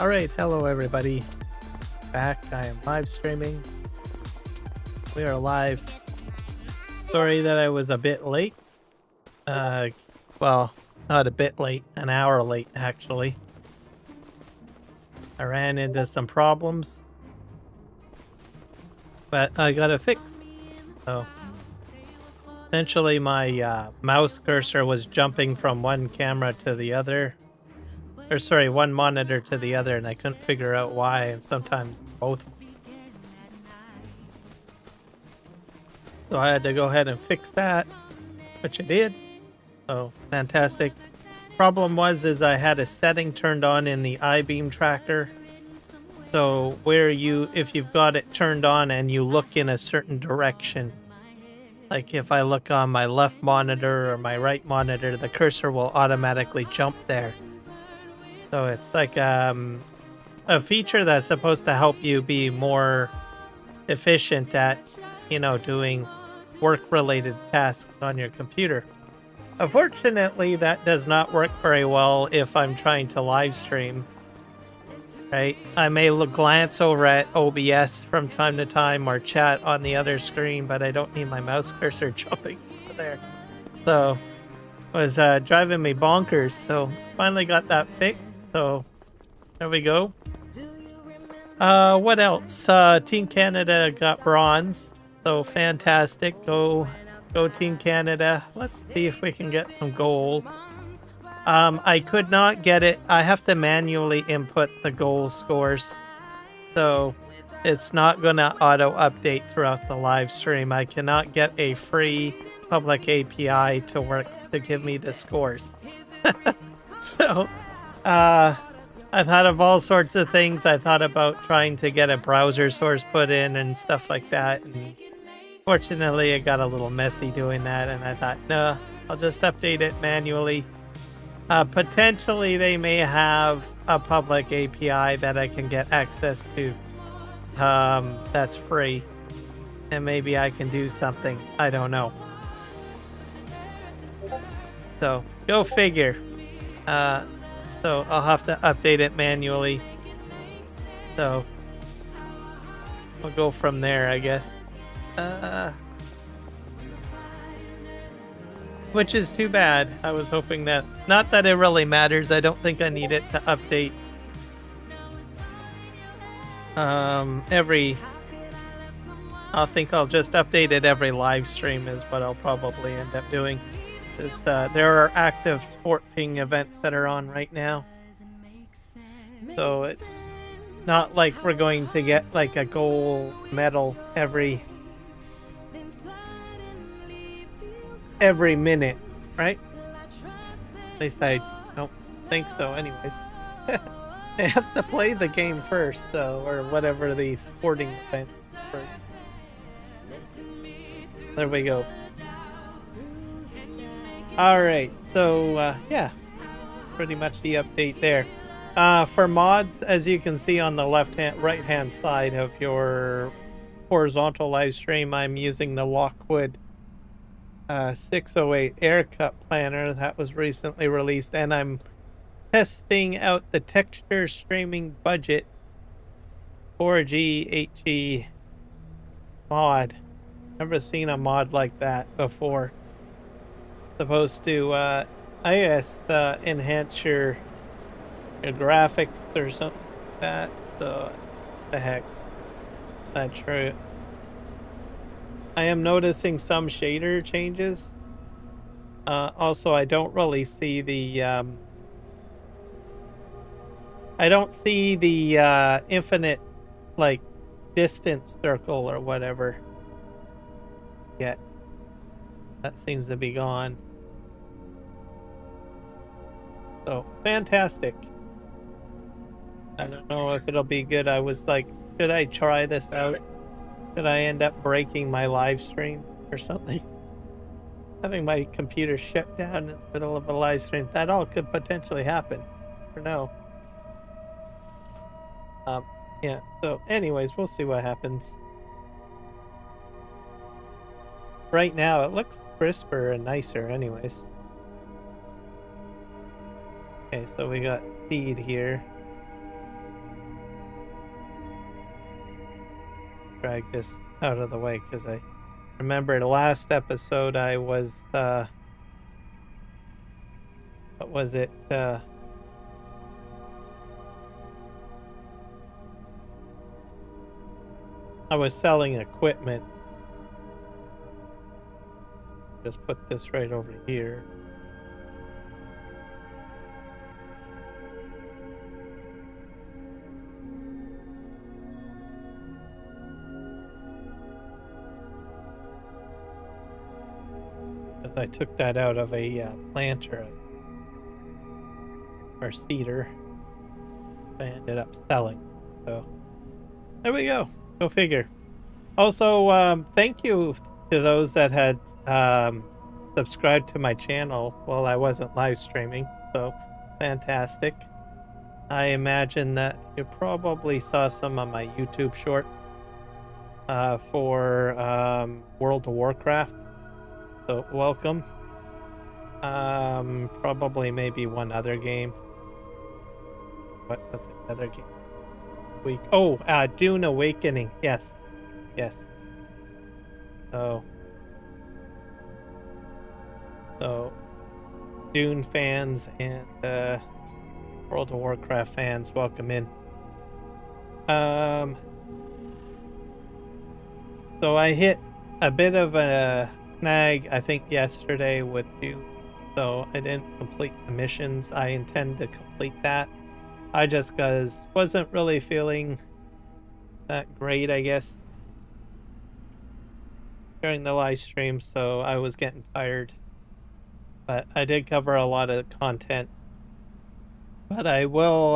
Alright, hello everybody. Back, I am live streaming. We are live. Sorry that I was a bit late. Well, not a bit late, an hour late actually. I ran into some problems, but I got it fixed. So, essentially my mouse cursor was jumping from one camera to the other. Or sorry, one monitor to the other, and I couldn't figure out why, and sometimes both. So I had to go ahead and fix that, which I did. So fantastic. Problem is I had a setting turned on in the I-beam tracker. So where if you've got it turned on and you look in a certain direction, like if I look on my left monitor or my right monitor, the cursor will automatically jump there. So it's like a feature that's supposed to help you be more efficient at, doing work-related tasks on your computer. Unfortunately, that does not work very well if I'm trying to live stream, right? I may glance over at OBS from time to time or chat on the other screen, but I don't need my mouse cursor jumping over there. So it was driving me bonkers, so finally got that fixed. So there we go. What else? Team Canada got bronze. So fantastic. Go Team Canada. Let's see if we can get some gold. I could not get it. I have to manually input the goal scores. So it's not going to auto update throughout the live stream. I cannot get a free public API to work to give me the scores. So I thought of all sorts of things. I thought about trying to get a browser source put in and stuff like that. And fortunately, it got a little messy doing that. And I thought, no, I'll just update it manually. Potentially, they may have a public API that I can get access to that's free. And maybe I can do something. I don't know. So, go figure. So I'll have to update it manually. So we'll go from there, I guess. Which is too bad. I was hoping that, not that it really matters. I don't think I need it to update I think I'll just update it every live stream is what I'll probably end up doing. There are active sporting events that are on right now. So it's not like we're going to get like a gold medal every minute, right? At least I don't think so anyways. They have to play the game first, though, or whatever the sporting event first. There we go. Alright, so yeah, pretty much the update there. For mods, as you can see on the right-hand side of your horizontal live stream, I'm using the Lockwood 608 Air Cut Planner that was recently released, and I'm testing out the texture streaming budget 4G HG mod. Never seen a mod like that before. Supposed to I guess enhance your graphics or something like that. So the heck, that's true. I am noticing some shader changes. Also, I don't really see the infinite like distance circle or whatever yet. That seems to be gone. So, fantastic. I don't know if it'll be good. I was like, should I try this out? Should I end up breaking my live stream or something? Having my computer shut down in the middle of a live stream. That all could potentially happen. Or no. Yeah, so anyways, we'll see what happens. Right now, it looks crisper and nicer anyways. Okay, so we got speed here. drag this out of the way because I remember the last episode I was what was it? I was selling equipment. Just put this right over here. As I took that out of a planter or cedar, I ended up selling. So there we go. Go figure. Also, thank you to those that had subscribed to my channel while I wasn't live streaming. So fantastic. I imagine that you probably saw some of my YouTube shorts for World of Warcraft. So welcome. Probably maybe one other game. What's the other game? Week. Oh, Dune Awakening. Yes. Yes. So Dune fans and World of Warcraft fans, welcome in. So I hit a bit of a snag, I think, yesterday with Dune. So I didn't complete the missions. I intend to complete that. I just wasn't really feeling that great, I guess, during the live stream, so I was getting tired. But I did cover a lot of content. But I will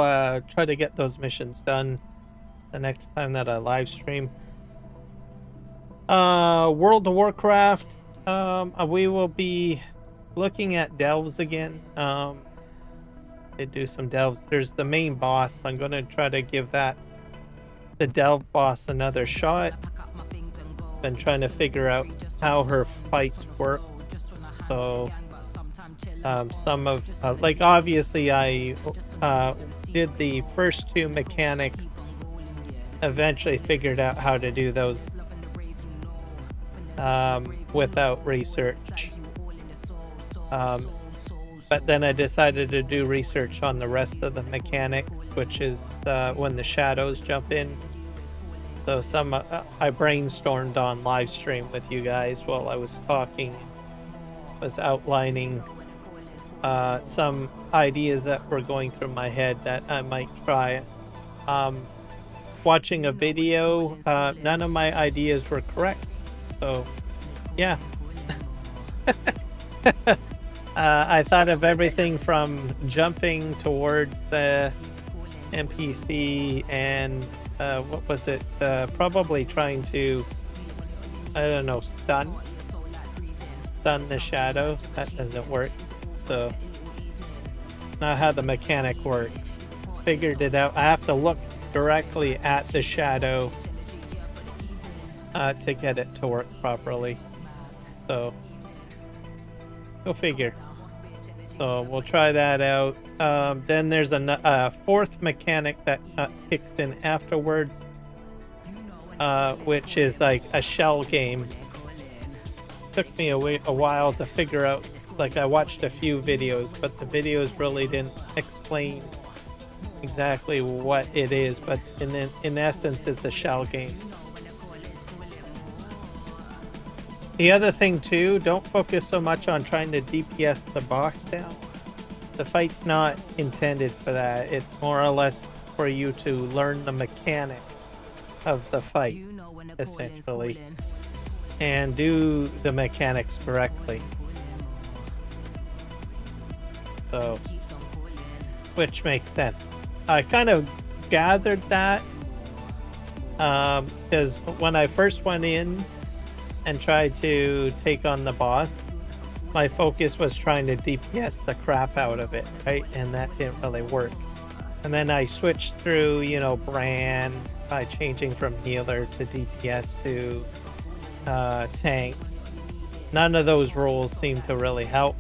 try to get those missions done the next time that I live stream. World of Warcraft, we will be looking at delves again. They do some delves. There's the main boss. I'm going to try to give the delve boss another shot. Been trying to figure out how her fights work. So some of like obviously I did the first two mechanics, eventually figured out how to do those without research, but then I decided to do research on the rest of the mechanics, which is when the shadows jump in. So I brainstormed on live stream with you guys while I was talking, was outlining some ideas that were going through my head that I might try. Watching a video, none of my ideas were correct. So, yeah. I thought of everything from jumping towards the NPC and what was it? Probably trying to, I don't know, stun the shadow. That doesn't work. So, not how the mechanic works. Figured it out. I have to look directly at the shadow to get it to work properly. So, go figure. So we'll try that out. Then there's a fourth mechanic that kicks in afterwards, which is like a shell game. Took me a while to figure out. Like, I watched a few videos, but the videos really didn't explain exactly what it is. But in essence, it's a shell game. The other thing too, don't focus so much on trying to DPS the boss down. The fight's not intended for that. It's more or less for you to learn the mechanic of the fight, essentially, and do the mechanics correctly. So, which makes sense. I kind of gathered that because when I first went in and tried to take on the boss, my focus was trying to DPS the crap out of it, right? And that didn't really work. And then I switched through, you know, Bran by changing from healer to DPS to tank. None of those roles seemed to really help.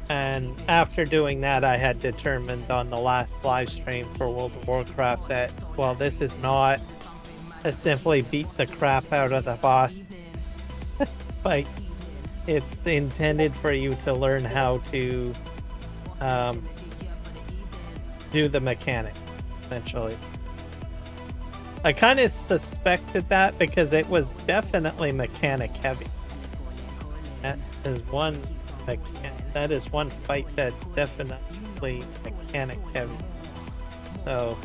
And after doing that, I had determined on the last live stream for World of Warcraft that, well, this is not to simply beat the crap out of the boss. Like, it's intended for you to learn how to do the mechanic, essentially. I kind of suspected that because it was definitely mechanic heavy. That is one fight that's definitely mechanic heavy. So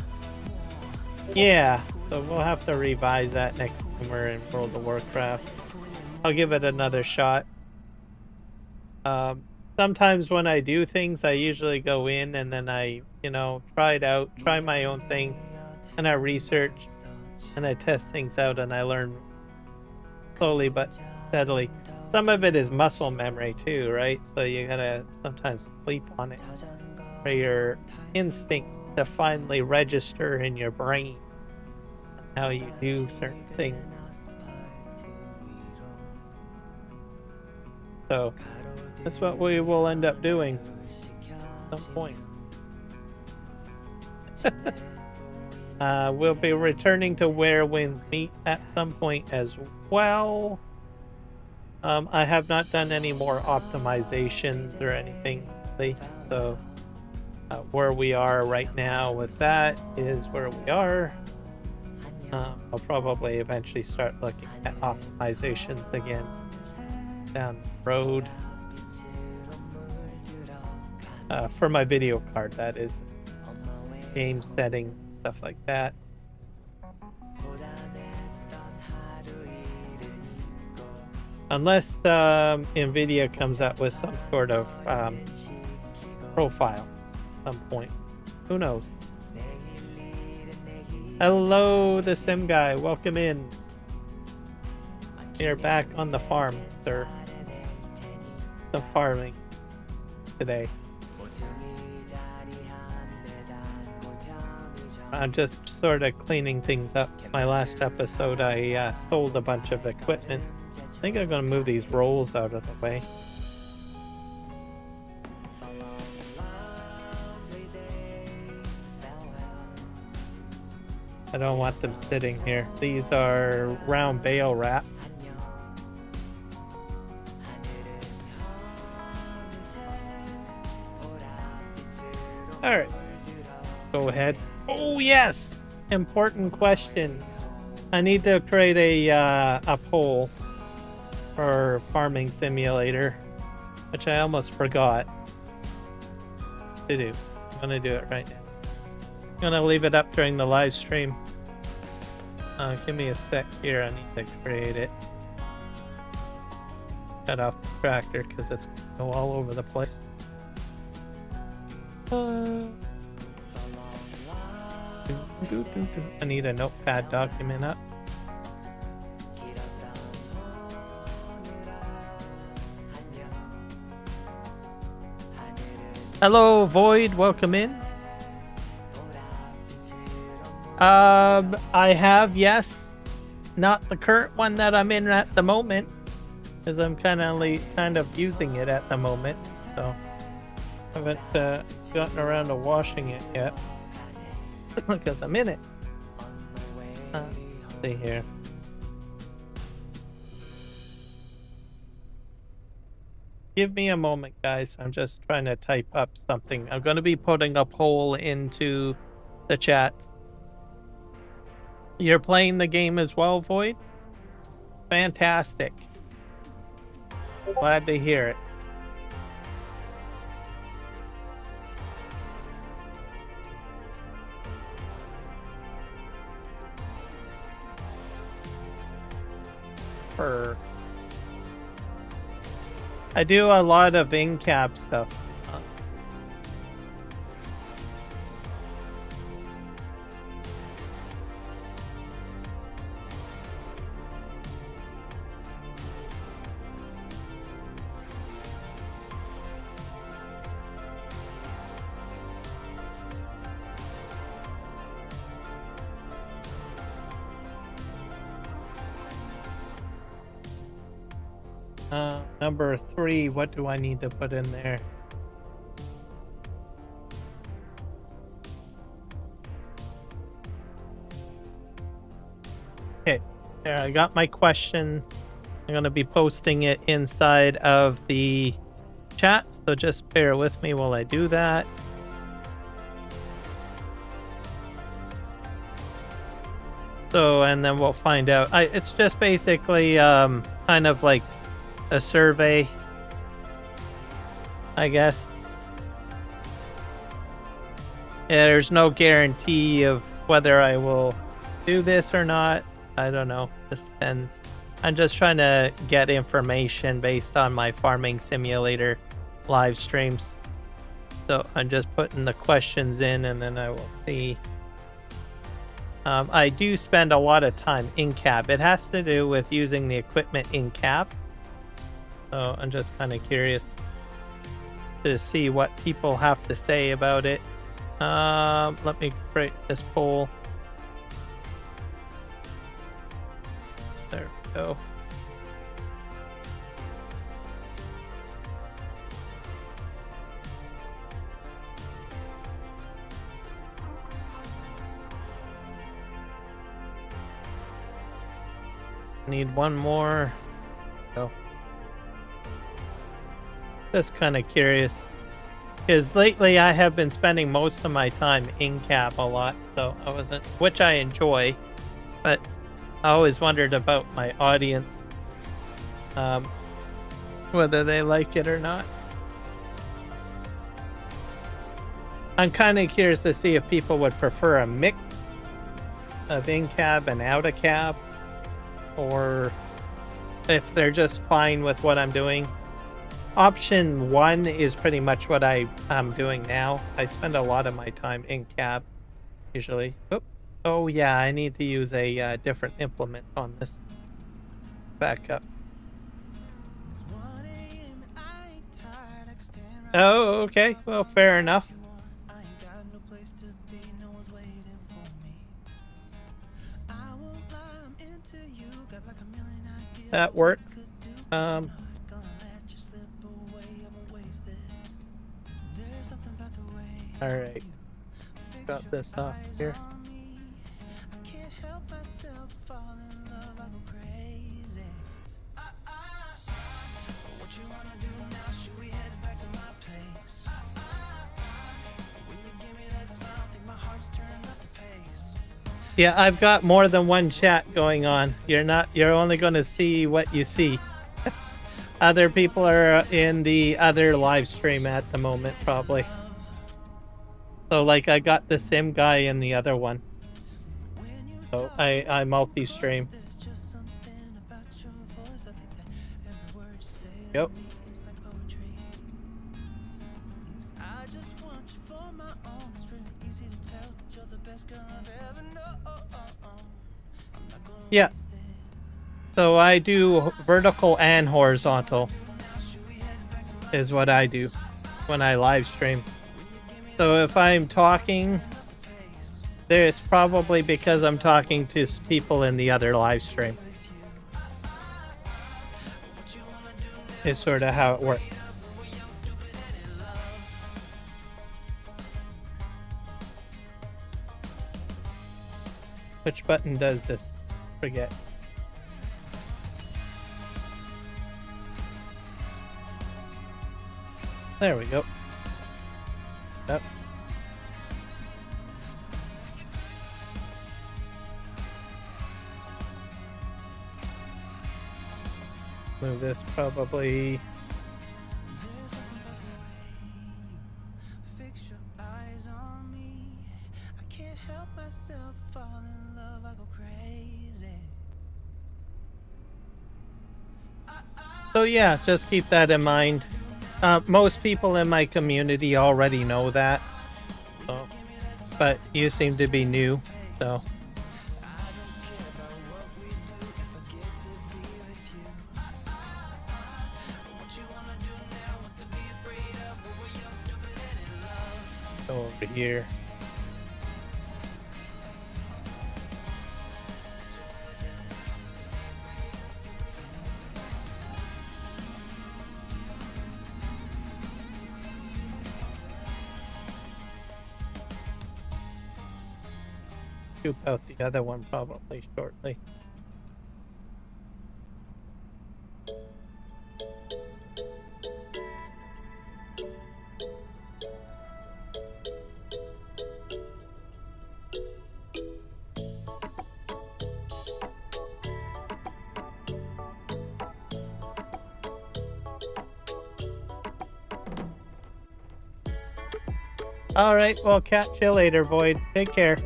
yeah, so we'll have to revise that next time we're in World of Warcraft. I'll give it another shot. Sometimes when I do things, I usually go in and then I, try it out, try my own thing, and I research and I test things out and I learn slowly but steadily. Some of it is muscle memory too, right? So you gotta sometimes sleep on it for your instincts to finally register in your brain how you do certain things. So that's what we will end up doing at some point. We'll be returning to Where Winds Meet at some point as well. I have not done any more optimizations or anything lately, so where we are right now with that is where we are. I'll probably eventually start looking at optimizations again down the road. For my video card, that is. Game settings, stuff like that. Unless NVIDIA comes up with some sort of profile at some point. Who knows? Hello, the Sim Guy. Welcome in. You're back on the farm, sir. The farming today. I'm just sort of cleaning things up. My last episode, I sold a bunch of equipment. I think I'm going to move these rolls out of the way. I don't want them sitting here. These are round bale wrap. All right. Go ahead. Oh, yes! Important question. I need to create a poll for Farming Simulator, which I almost forgot to do. I'm going to do it right now. I'm going to leave it up during the live stream. Give me a sec here. I need to create it. Cut off the tractor because it's going to go all over the place. I need a notepad document up. Hello, Void. Welcome in. I have, yes. Not the current one that I'm in at the moment, because I'm kind of using it at the moment. So I haven't gotten around to washing it yet. Because I'm in it. Let's see here. Give me a moment, guys. I'm just trying to type up something. I'm going to be putting a poll into the chat. You're playing the game as well, Void? Fantastic. Glad to hear it. I do a lot of in-cab stuff. Number 3, what do I need to put in there? There, I got my question. I'm going to be posting it inside of the chat, so just bear with me while I do that. So, and then we'll find out. It's just basically kind of like a survey, I guess. Yeah, there's no guarantee of whether I will do this or not. I don't know. Just depends. I'm just trying to get information based on my farming simulator live streams. So I'm just putting the questions in and then I will see. I do spend a lot of time in cab. It has to do with using the equipment in cab. So I'm just kind of curious to see what people have to say about it. Let me create this poll. There we go. Need one more. Go. Just kind of curious. Because lately I have been spending most of my time in cab a lot, so I wasn't, which I enjoy, but I always wondered about my audience, whether they like it or not. I'm kind of curious to see if people would prefer a mix of in cab and out of cab, or if they're just fine with what I'm doing. Option 1 is pretty much what I'm doing now. I spend a lot of my time in cab, usually. Oh yeah, I need to use a different implement on this. Back up. Oh, okay. Well, fair enough. That worked. All right, got this off here. Yeah, I've got more than one chat going on. You're only going to see what you see. Other people are in the other live stream at the moment, probably. So, like, I got the sim guy in the other one. So, I multi-stream. Yep. Yeah. So, I do vertical and horizontal is what I do when I live stream. So if I'm talking, it's probably because I'm talking to people in the other live stream. Is sort of how it works. Which button does this? Forget. There we go. Yep. Move this probably. So yeah, just keep that in mind. Most people in my community already know that. So, but you seem to be new, so. Go over here. Scoop out the other one probably shortly. All right, well, catch you later, Void. Take care.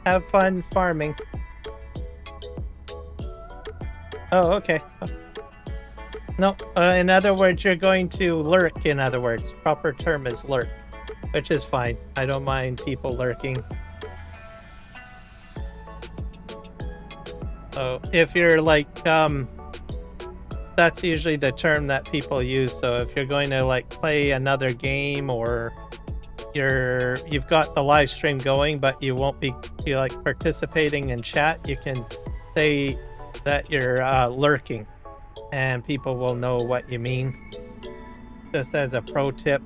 Have fun farming. Oh, okay. No, in other words, you're going to lurk, in other words. Proper term is lurk, which is fine. I don't mind people lurking. So if you're like, that's usually the term that people use. So if you're going to like play another game, or you've got the live stream going, but you won't be like participating in chat, you can say that you're lurking, and people will know what you mean. Just as a pro tip.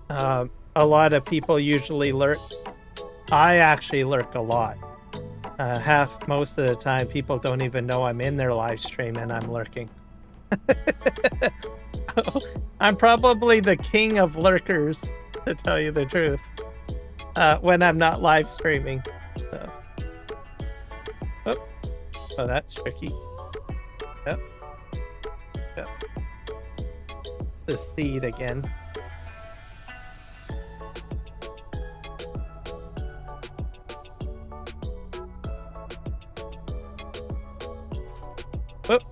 A lot of people usually lurk. I actually lurk a lot. Most of the time, people don't even know I'm in their live stream and I'm lurking. I'm probably the king of lurkers, to tell you the truth, when I'm not live streaming. So. Oh, that's tricky. Yep. Yep. The seed again. Whoop.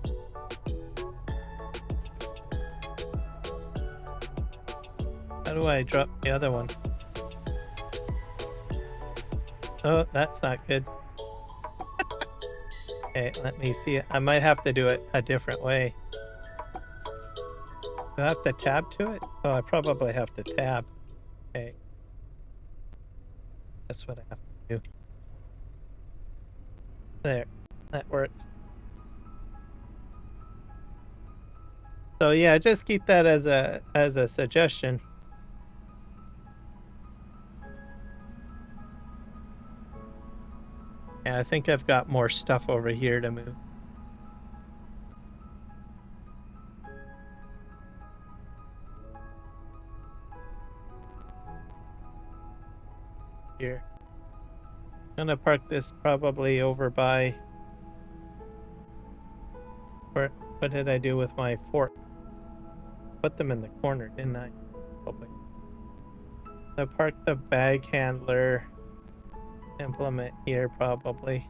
How do I drop the other one? Oh, that's not good. Okay, let me see. I might have to do it a different way. Do I have to tab to it? Oh, I probably have to tab. Okay. That's what I have to do. There. That works. So yeah, just keep that as a suggestion. Yeah, I think I've got more stuff over here to move. Here. I'm gonna park this probably over by... What did I do with my fork? Put them in the corner, didn't I? Probably. I parked the bag handler implement here, probably.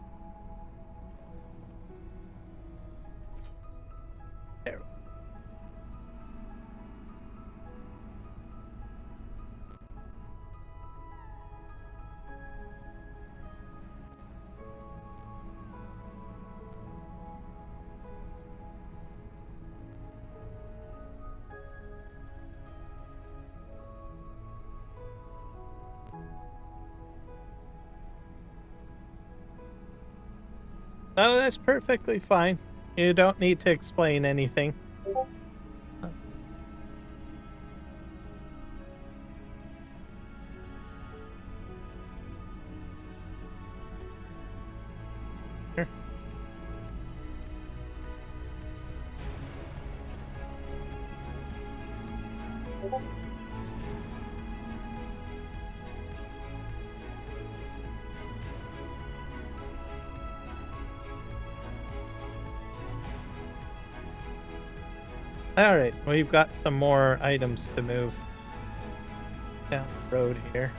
There. Oh, that's perfectly fine. You don't need to explain anything. Here. Alright, we've got some more items to move down the road here.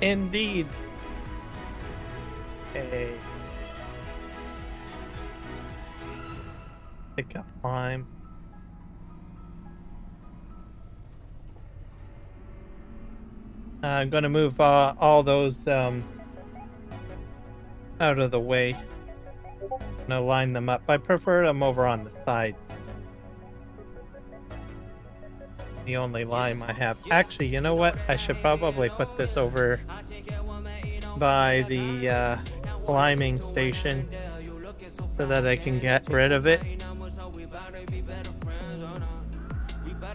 Indeed. Okay. Pick up lime. I'm going to move all those out of the way. I'm going to line them up. I prefer them over on the side. The only lime I have. Actually, you know what? I should probably put this over by the liming station so that I can get rid of it.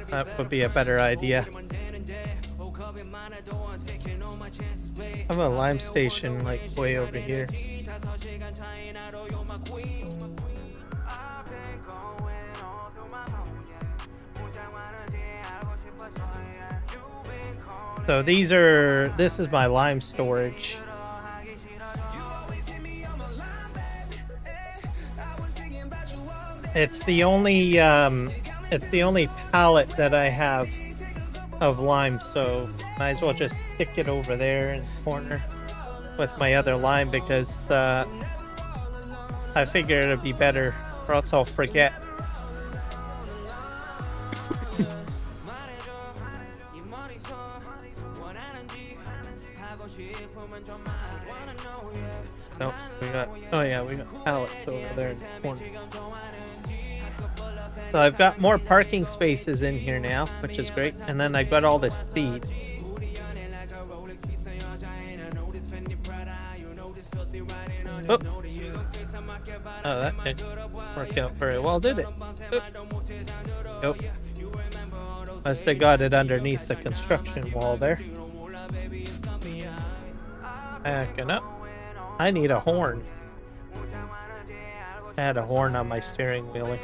That would be a better idea. I have a lime station like way over here. So this is my lime storage. It's the only pallet that I have of lime, so might as well just stick it over there in the corner with my other lime, because I figure it'd be better, or else I'll forget. Nope, we got pallets over there in the corner. So I've got more parking spaces in here now, which is great. And then I've got all this seed. Oh, that didn't work out very well, did it? Nope. Unless they got it underneath the construction wall there. Backing up. I need a horn. I had a horn on my steering wheel.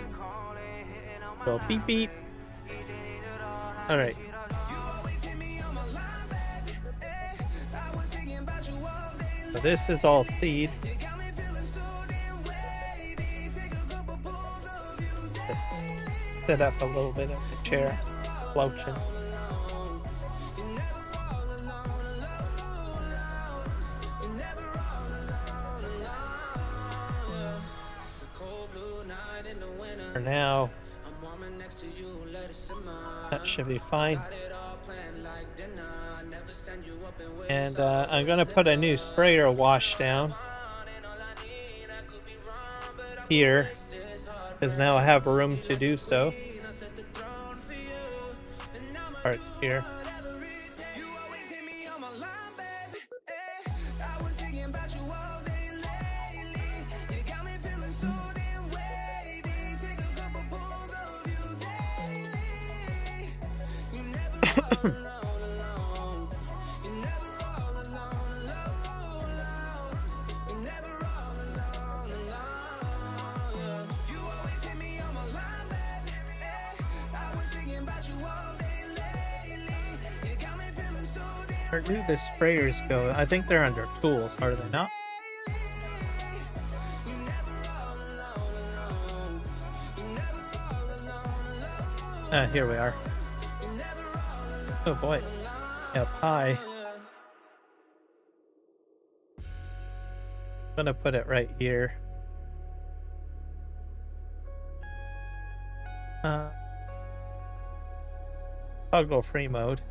Go beep beep. Alright. So this is all seed. Just sit up a little bit of the chair, slouching. For now, that should be fine. And I'm gonna put a new sprayer wash down here, because now I have room to do so. Parts here. Where do the sprayers go? I think they're under tools, are they not? Here we are. Oh boy. Up high. I'm gonna put it right here. Toggle free mode.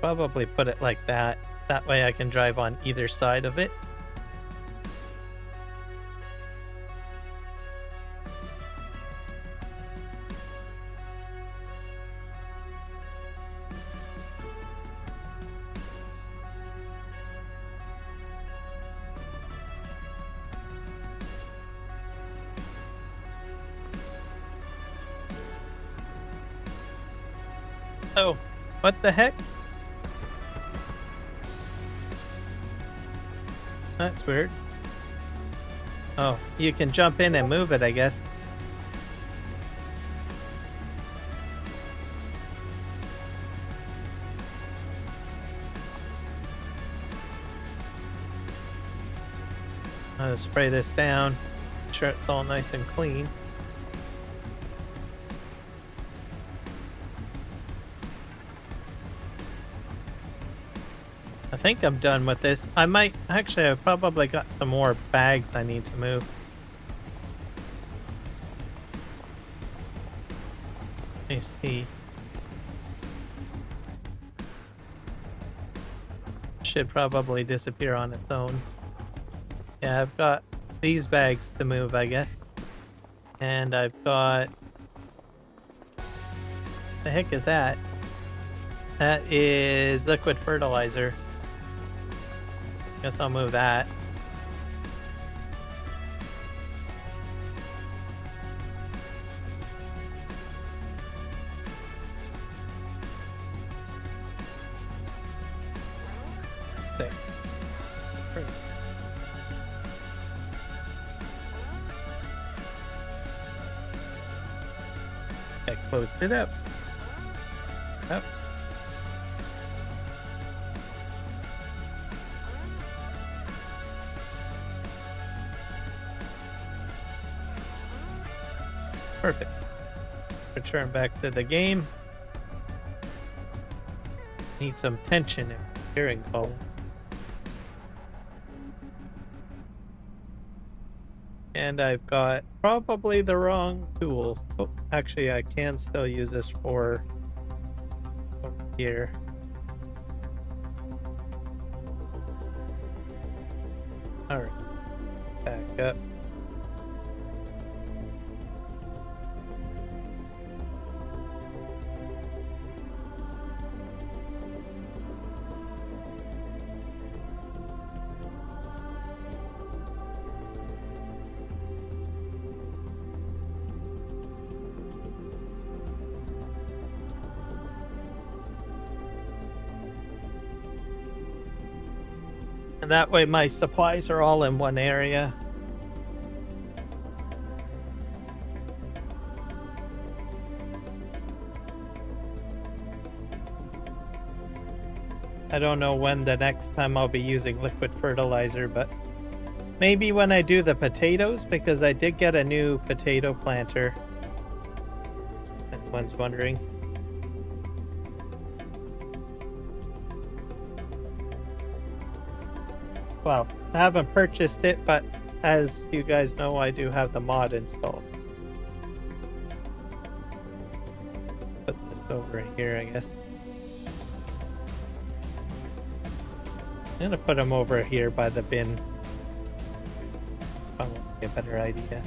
Probably put it like that. That way I can drive on either side of it. Oh, what the heck? That's weird. Oh, you can jump in and move it, I guess. I'll spray this down. Make sure it's all nice and clean. I think I'm done with this. I've probably got some more bags I need to move. Let me see. Should probably disappear on its own. Yeah, I've got these bags to move, I guess. And I've got... The heck is that? That is liquid fertilizer. Guess I'll move that. There. Perfect. I closed it up. Yep. Perfect. Return back to the game. Need some tension in the steering column. And I've got probably the wrong tool. Oh, actually, I can still use this for over here. All right, back up. And that way my supplies are all in one area. I don't know when the next time I'll be using liquid fertilizer, but maybe when I do the potatoes, because I did get a new potato planter. If anyone's wondering. Well, I haven't purchased it, but as you guys know, I do have the mod installed. Put this over here, I guess. I'm gonna put them over here by the bin. Probably a better idea.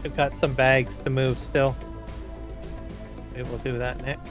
We've got some bags to move still. We will do that next.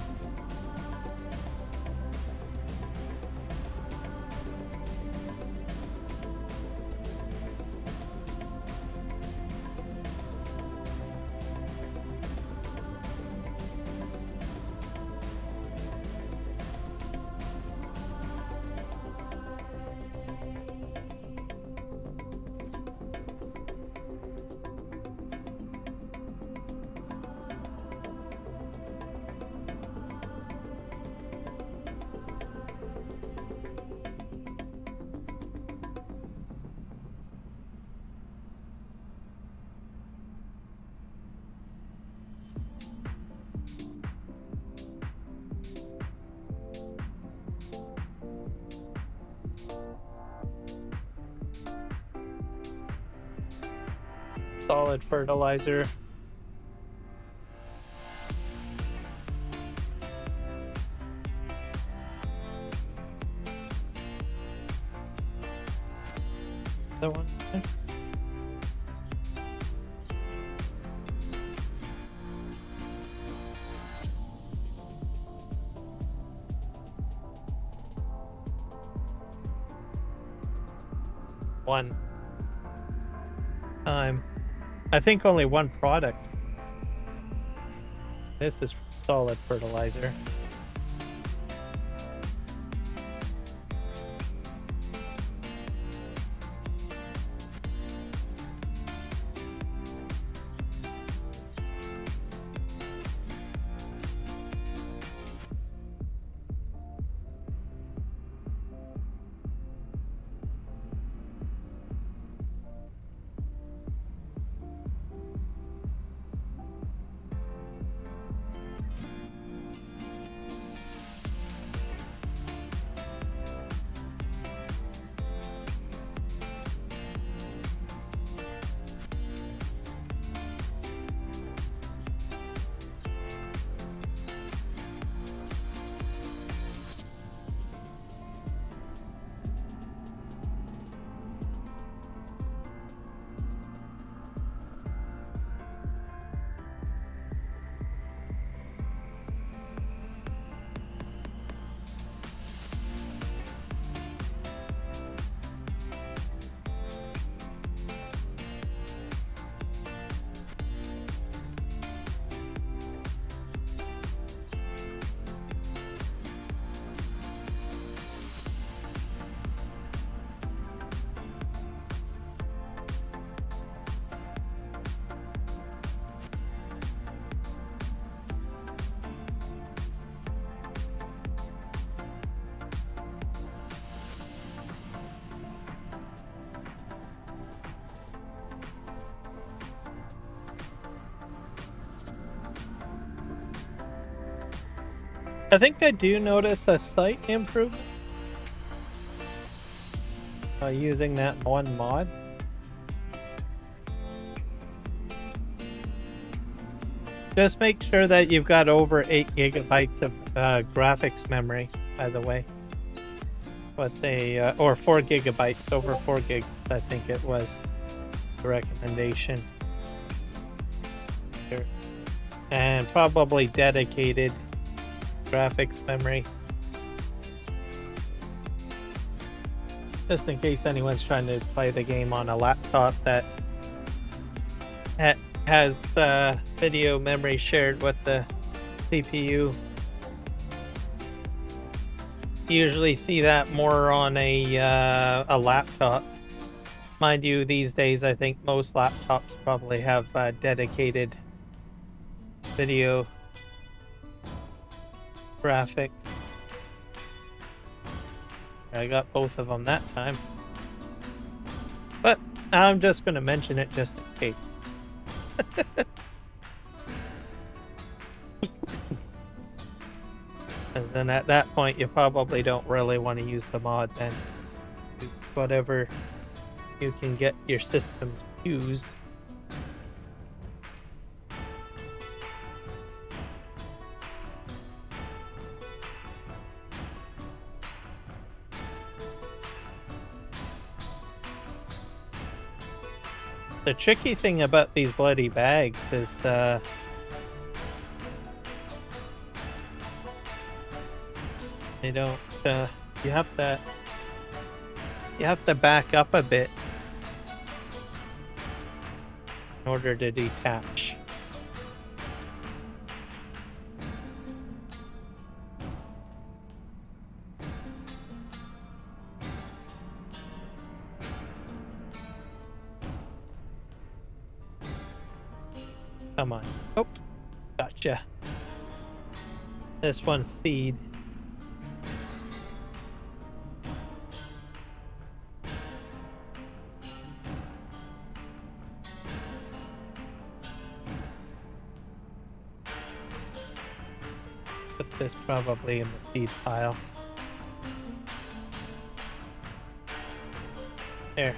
Solid fertilizer. That one. One time. I think only one product. This is solid fertilizer. I think I do notice a slight improvement using that one mod. Just make sure that you've got over 8 gigabytes of graphics memory, by the way. But they, or 4 gigabytes, over 4 gigs, I think it was the recommendation. Here. And probably dedicated graphics memory. Just in case anyone's trying to play the game on a laptop that has video memory shared with the CPU. You usually see that more on a laptop. Mind you, these days I think most laptops probably have dedicated video graphics. I got both of them that time. But I'm just going to mention it just in case. And then at that point you probably don't really want to use the mod then. Use whatever you can get your system to use. The tricky thing about these bloody bags is they don't you have to back up a bit in order to detach. Come on. Oh, gotcha. This one's seed. Put this probably in the seed pile. There.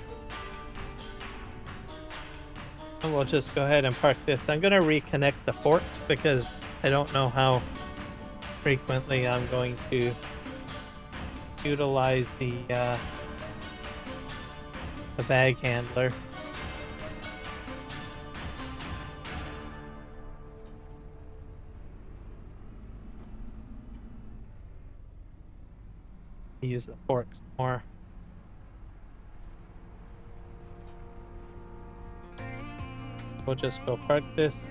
And we'll just go ahead and park this. I'm going to reconnect the forks because I don't know how frequently I'm going to utilize the bag handler. Use the forks more. We'll just go park this.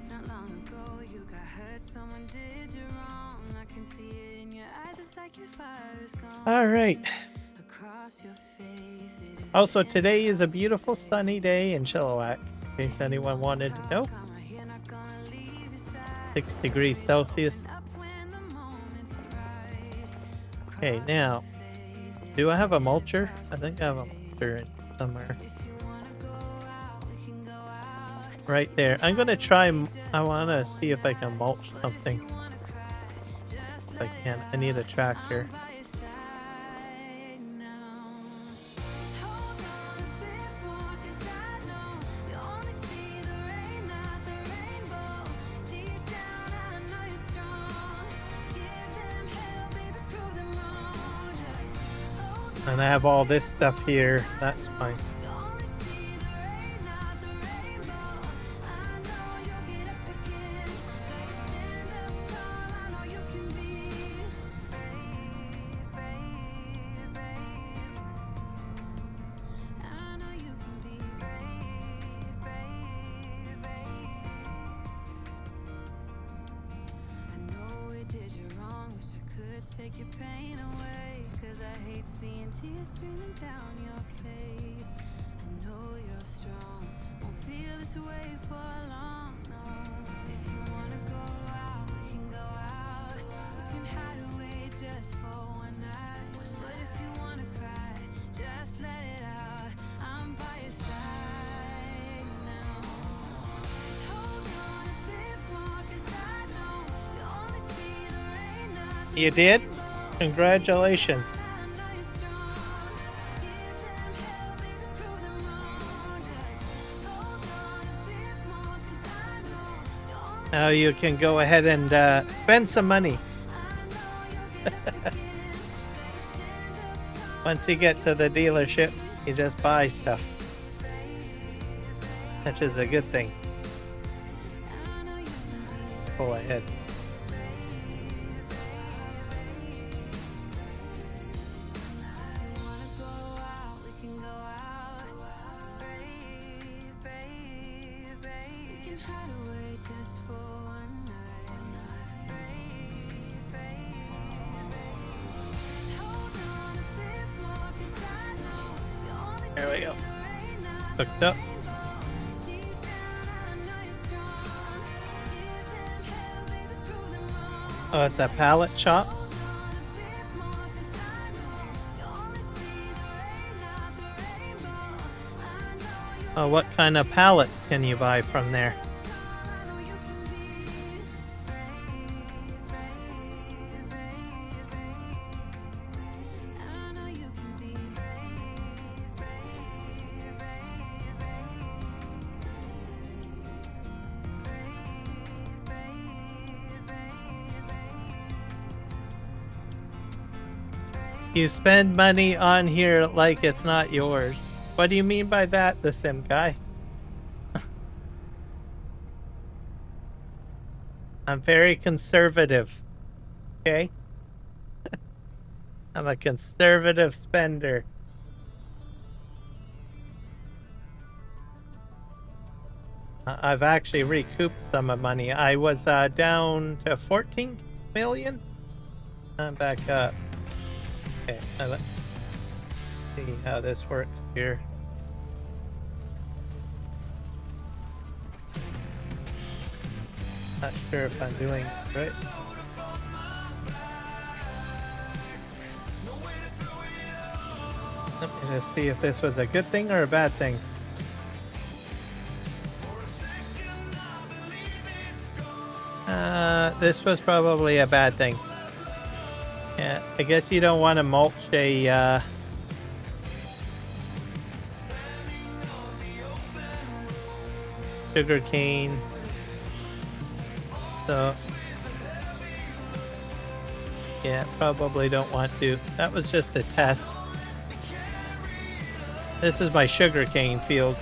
Not long ago you got hurt, someone did you wrong. I can see it in your eyes, it's like your fire is gone. All right. Across your face, it is Also, today is a beautiful sunny day in Chilliwack, in case anyone wanted to know. 6 degrees Celsius. Okay, now, do I have a mulcher? I think I have a mulcher in somewhere. Right there. I'm gonna try, I wanna see if I can mulch something. If I can, I need a tractor. And I have all this stuff here, that's fine. take your pain away, 'cause I hate seeing tears streaming down your face. I know you're strong, won't feel this way for long, no. If you wanna go out, we can go out. We can hide away just for one night. But if you wanna cry, just You did? Congratulations. Now you can go ahead and spend some money. Once you get to the dealership, you just buy stuff. Which is a good thing. Pull ahead. There we go. Hooked up. Oh, it's a pallet shop? Oh, what kind of pallets can you buy from there? You spend money on here like it's not yours. What do you mean by that, the sim guy? I'm very conservative. Okay? I'm a conservative spender. I've actually recouped some of money. I was down to 14 million. I'm back up. Okay, let's see how this works here. Not sure if I'm doing it right. Let me just see if this was a good thing or a bad thing. This was probably a bad thing. Yeah, I guess you don't want to mulch a sugar cane. So yeah, probably don't want to. That was just a test. This is my sugarcane field.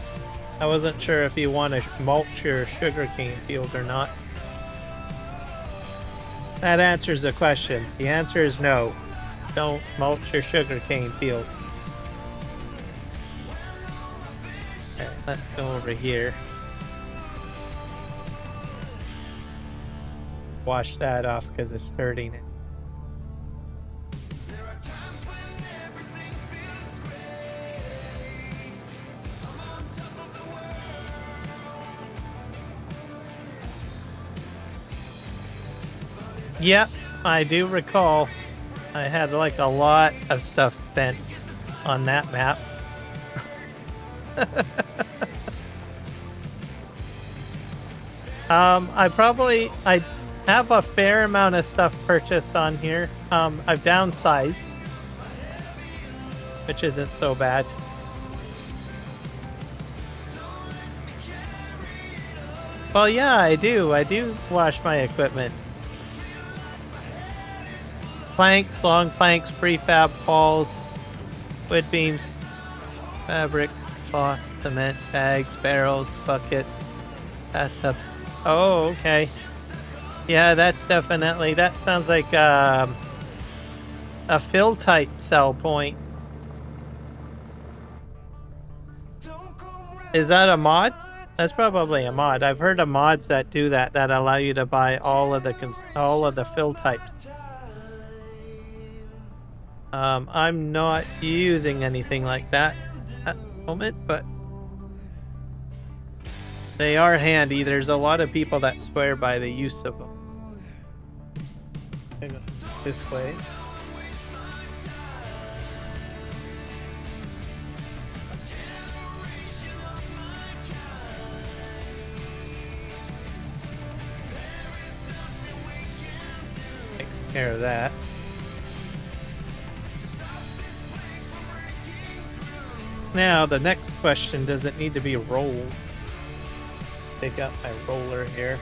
I wasn't sure if you want to mulch your sugarcane field or not. That answers the question. The answer is no. Don't mulch your sugarcane field. Okay, let's go over here. Wash that off because it's dirty now. Yep, I do recall. I had like a lot of stuff spent on that map. I have a fair amount of stuff purchased on here. I've downsized, which isn't so bad. Well, yeah, I do wash my equipment. Planks, long planks, prefab walls, wood beams, fabric, cloth, cement, bags, barrels, buckets, bathtubs. Oh, okay. Yeah, that's definitely, that sounds like a fill type sell point. Is that a mod? That's probably a mod. I've heard of mods that do that, that allow you to buy all of the fill types. I'm not using anything like that at the moment, but they are handy. There's a lot of people that swear by the use of them. Go this way. care of that. Now, the next question, does it need to be rolled? Take out my roller here.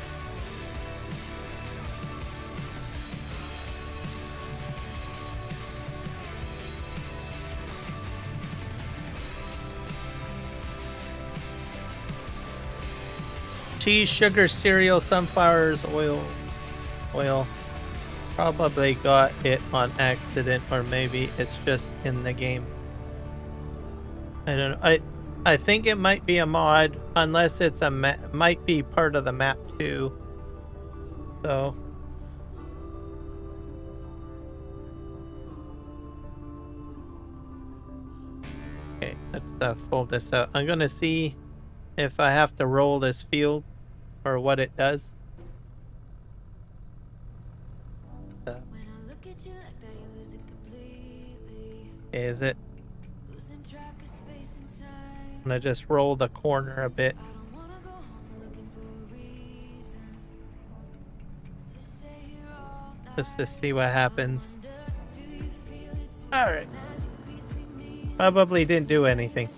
Cheese, sugar, cereal, sunflowers, oil. Probably got it on accident, or maybe it's just in the game. I don't know. I think it might be a mod, unless it's a might be part of the map too. So okay, let's fold this out. I'm gonna see if I have to roll this field or what it does. Is it? I'm gonna just roll the corner a bit. Just to see what happens. Alright. Probably didn't do anything.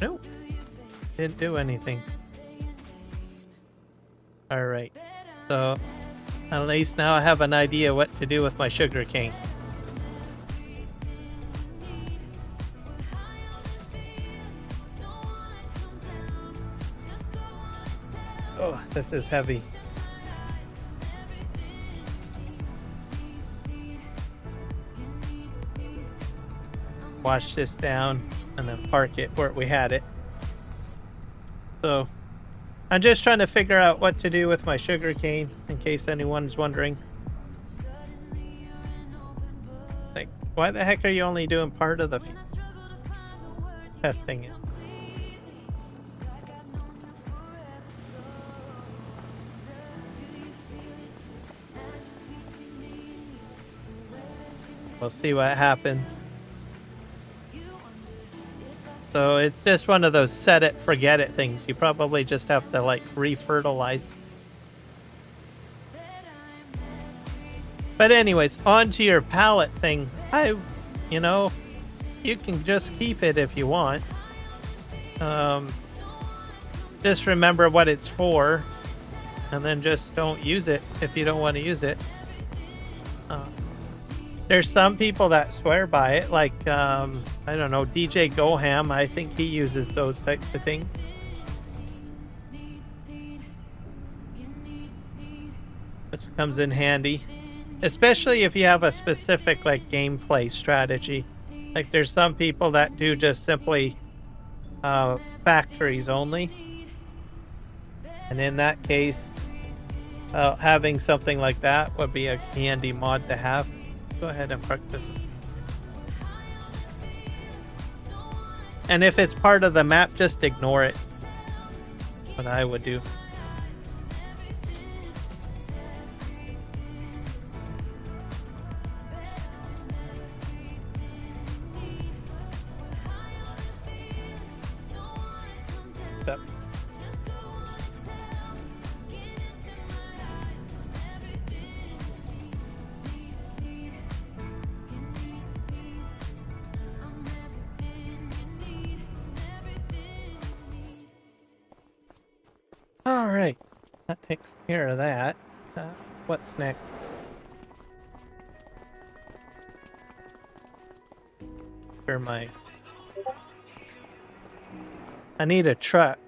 Nope. Didn't do anything. Alright. So, at least now I have an idea what to do with my sugar cane. Oh, this is heavy. Wash this down and then park it where we had it. So, I'm just trying to figure out what to do with my sugar cane, in case anyone's wondering. Like, why the heck are you only doing part of the testing it? We'll see what happens. So it's just one of those set it, forget it things. You probably just have to like refertilize. But anyways, on to your pallet thing. You know, you can just keep it if you want. Just remember what it's for, and then just don't use it if you don't want to use it. There's some people that swear by it, like, I don't know, DJ Goham, I think he uses those types of things. Which comes in handy. Especially if you have a specific, like, gameplay strategy. Like, there's some people that do just simply factories only. And in that case, having something like that would be a handy mod to have. Go ahead and park this one. And if it's part of the map, just ignore it. What I would do. Yep. All right, that takes care of that. What's next? For my, I need a truck.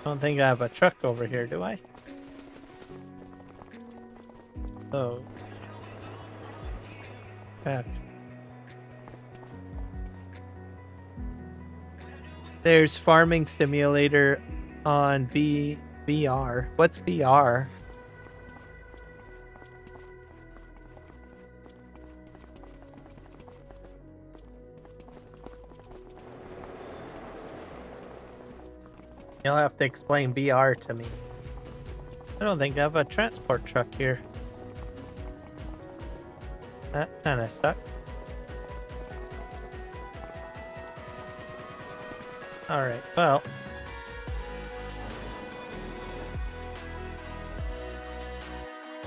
I don't think I have a truck over here, do I? Oh. Back. There's Farming Simulator on BR. What's BR? You'll have to explain BR to me. I don't think I have a transport truck here. That kind of sucks. All right. Well,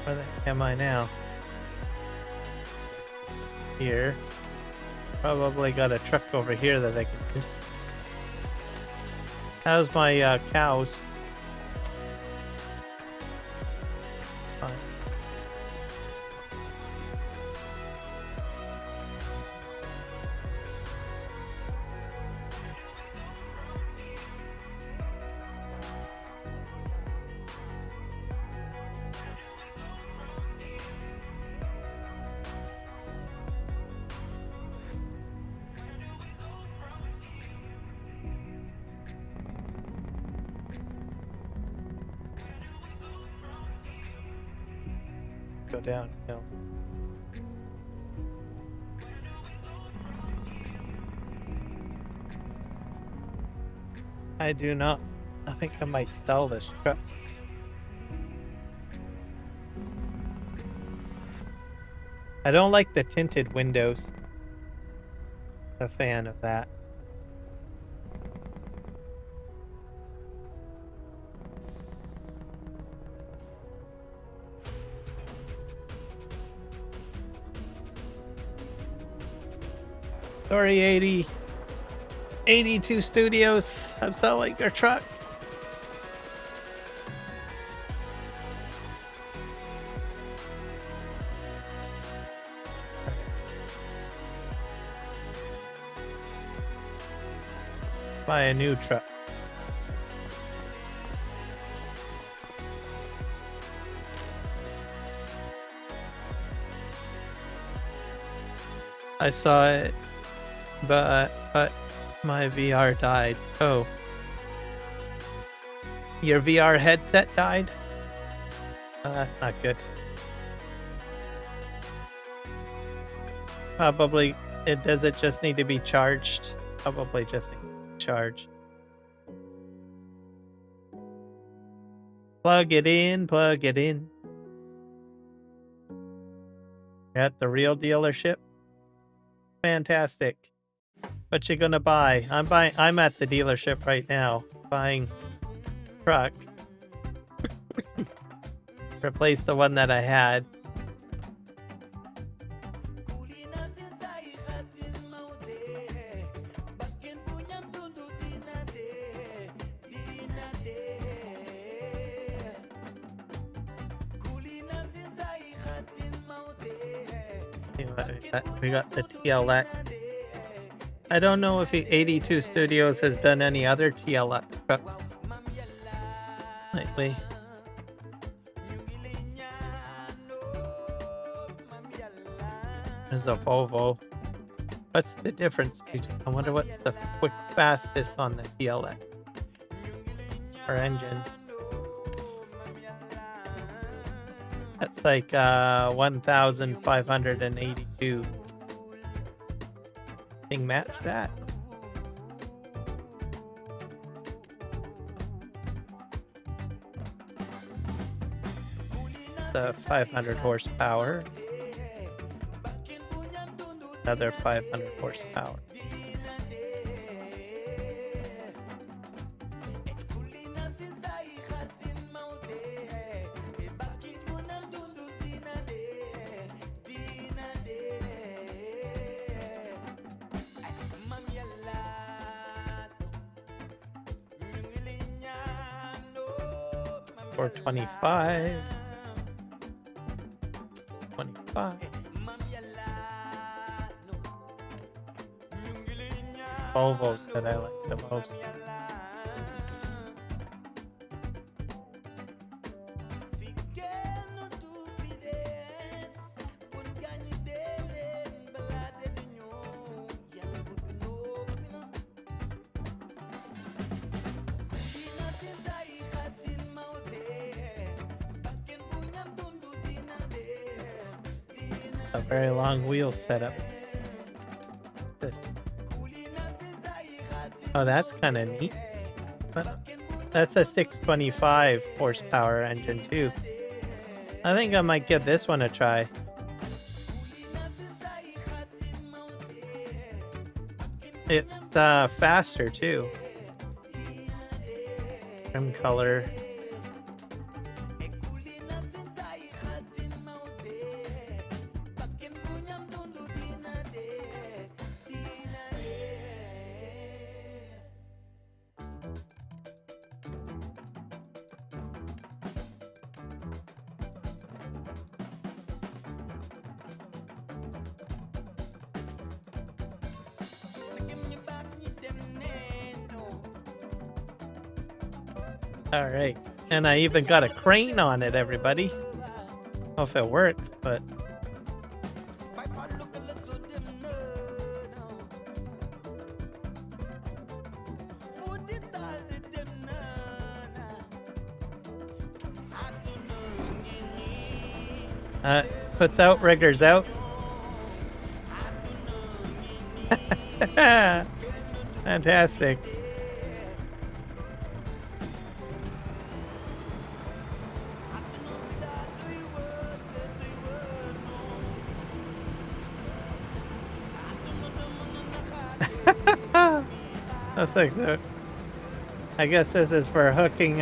where the heck am I now? Here. Probably got a truck over here that I can use. How's my cows? Fine. Go downhill. I do not. I think I might sell this truck. I don't like the tinted windows. A fan of that. Sorry, 82 Studios. I'm selling their truck. Buy a new truck. I saw it, but my VR died. Oh. Your VR headset died? Oh, that's not good. Probably, does it just need to be charged? Probably just need to be charged. Plug it in, plug it in. You're at the real dealership? Fantastic. What you gonna buy? I'm at the dealership right now, buying truck. Replace the one that I had. We got the TLX. I don't know if 82 Studios has done any other TLX trucks lately. There's a Volvo. What's the difference between? I wonder what's the quick fastest on the TLX or engine. That's like 1,582. Thing match that. The 500 horsepower. Another 500 horsepower. Or 25. 25. Volvos that I like the most. A very long wheel setup. This. Oh, that's kind of neat. But that's a 625 horsepower engine too. I think I might give this one a try. It's faster too. trim color. All right, and I even got a crane on it, everybody. I don't know if it works, but puts outriggers out. Fantastic. That's like the. I guess this is for hooking.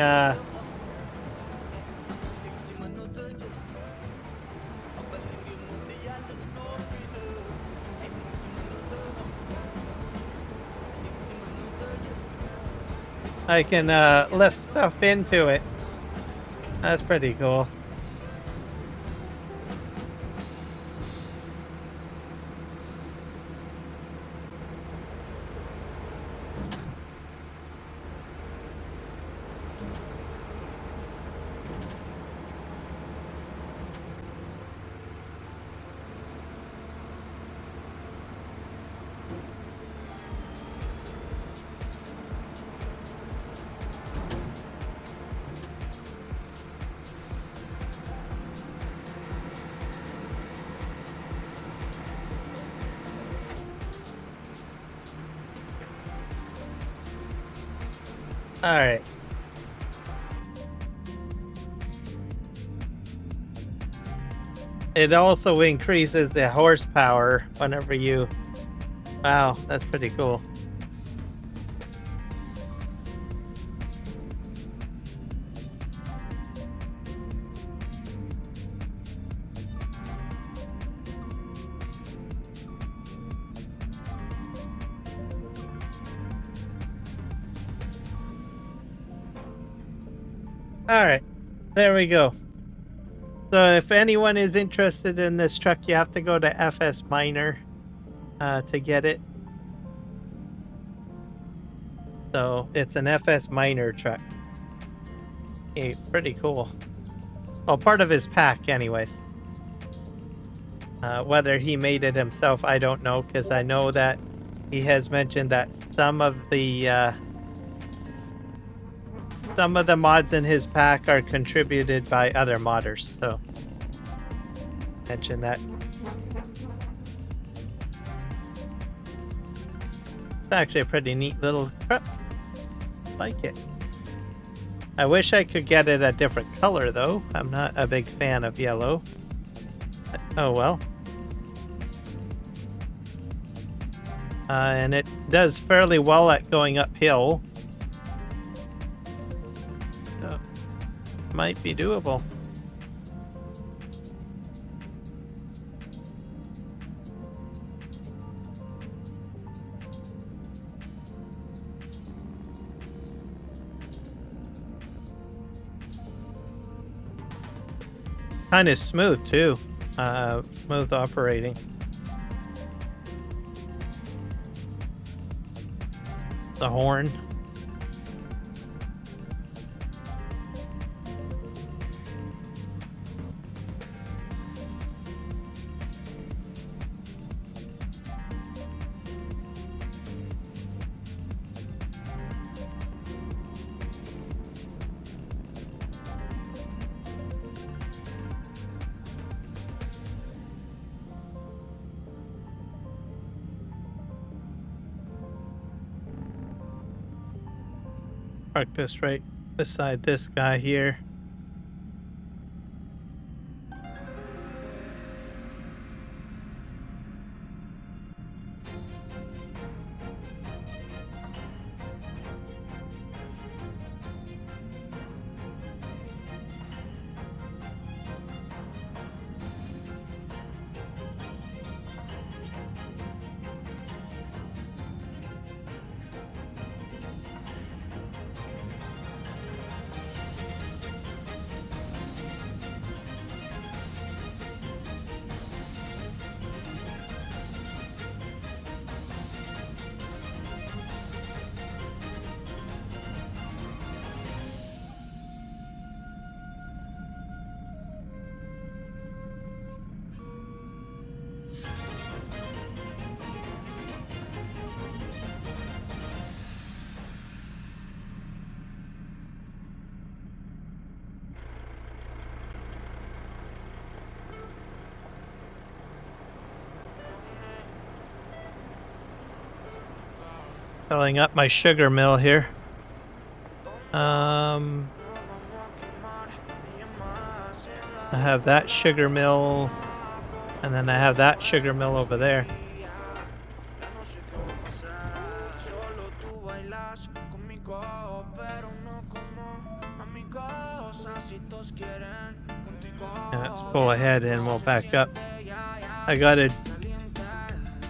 I can lift stuff into it. That's pretty cool. All right. It also increases the horsepower whenever you... Wow, that's pretty cool. All right, there we go. So if anyone is interested in this truck, you have to go to FS Minor to get it. So it's an FS Minor truck. Okay, pretty cool. Well, part of his pack anyways. Whether he made it himself, I don't know, because I know that he has mentioned that some of the mods in his pack are contributed by other modders, so mention that. It's actually a pretty neat little truck. Like it. I wish I could get it a different color though. I'm not a big fan of yellow. But, oh well. And it does fairly well at going uphill. So, might be doable. Kind of smooth too. Smooth operating. The horn. Park this right beside this guy here. Filling up my sugar mill here. I have that sugar mill, and then I have that sugar mill over there. Yeah, let's pull ahead and we'll back up. I got a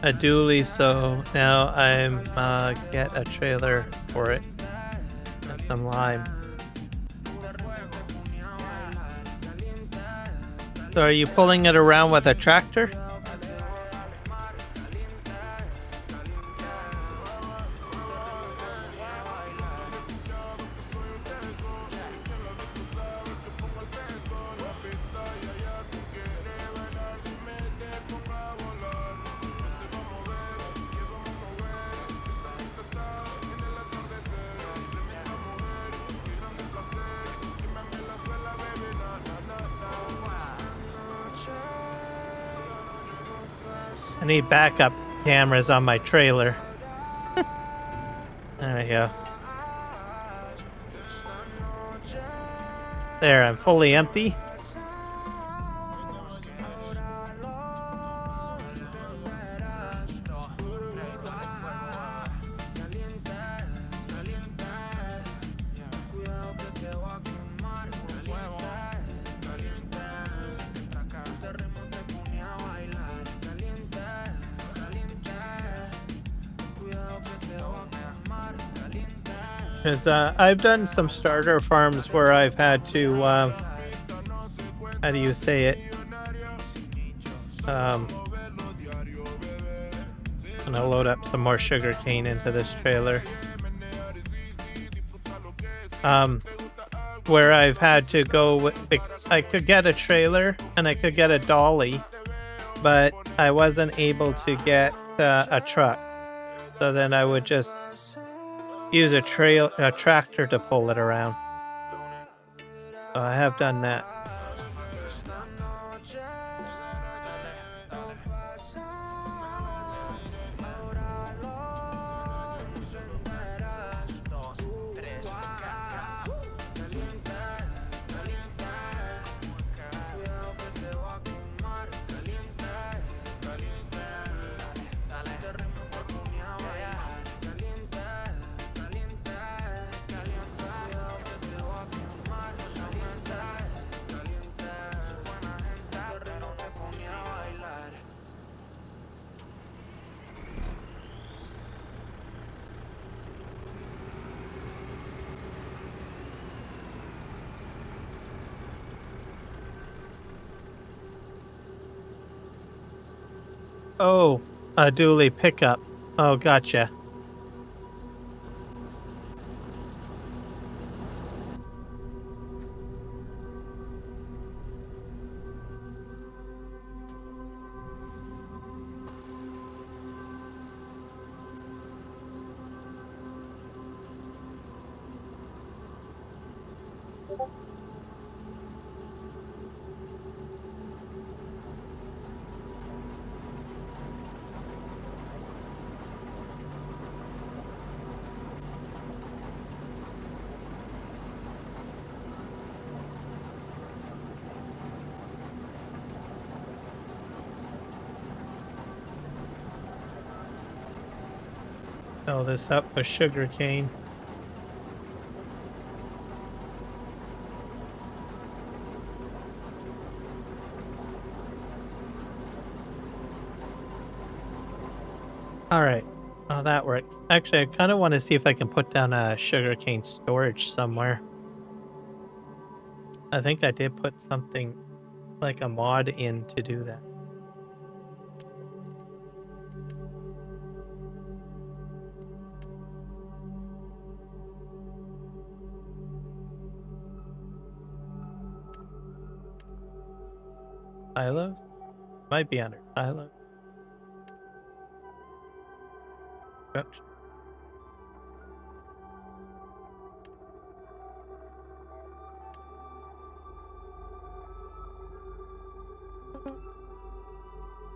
dually, so now I'm get a trailer for it and some lime. So are you pulling it around with a tractor? I need backup cameras on my trailer. There we go. There, I'm fully empty. Because I've done some starter farms where I've had to, how do you say it? I'm gonna load up some more sugar cane into this trailer. Where I've had to go with I could get a trailer and I could get a dolly, but I wasn't able to get a truck. So then I would just use a tractor to pull it around. So I have done that. Oh, a dually pickup. Oh, gotcha. Fill this up with sugar cane. All right. Oh, that works. Actually, I kind of want to see if I can put down a sugarcane storage somewhere. I think I did put something like a mod in to do that. Silos? Might be under silos. Oops.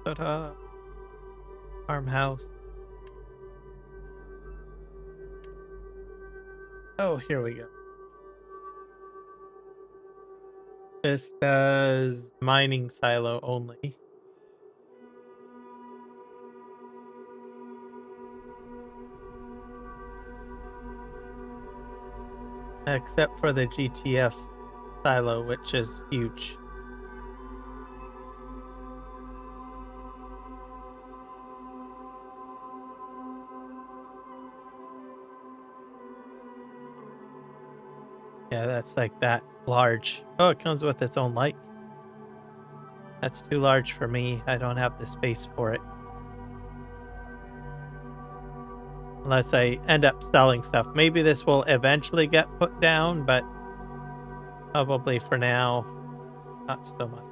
Ta-da. Farmhouse. Oh, here we go. This does mining silo only. Except for the GTF silo, which is huge. Yeah, that's like that large. Oh, it comes with its own lights. That's too large for me. I don't have the space for it. Unless I end up selling stuff. Maybe this will eventually get put down, but probably for now, not so much.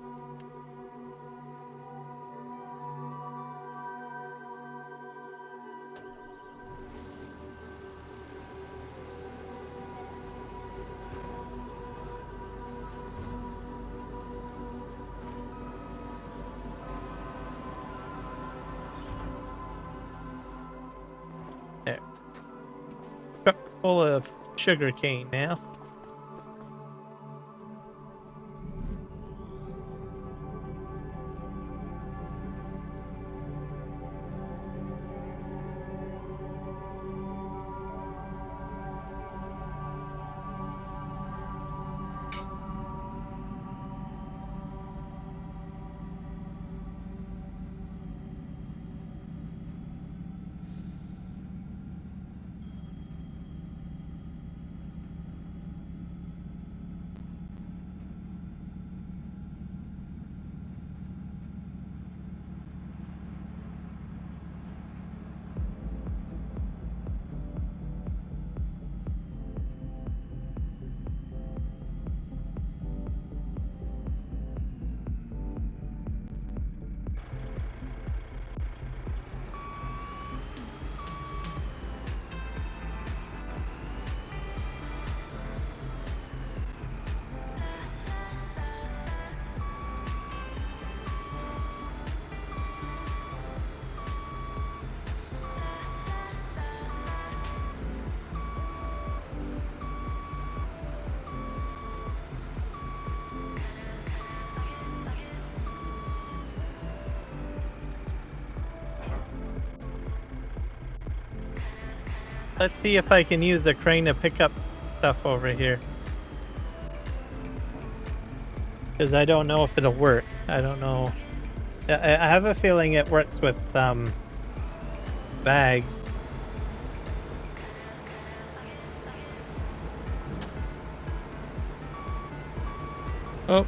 There. Truck full of sugarcane now. Let's see if I can use the crane to pick up stuff over here. Because I don't know if it'll work. I don't know. I have a feeling it works with bags. Oh.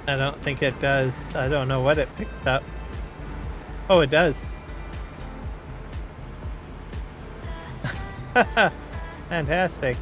I don't think it does. I don't know what it picks up. Oh, it does. Fantastic.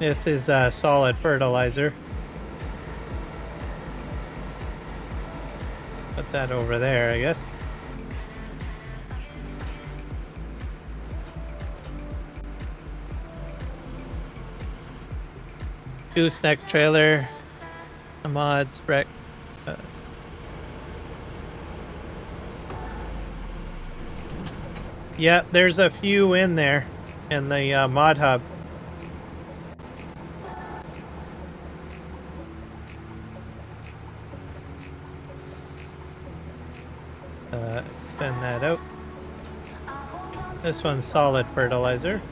This is solid fertilizer. Put that over there, I guess. Gooseneck trailer. The mods wreck. Yeah, there's a few in there in the mod hub. Send that out. This one's solid fertilizer.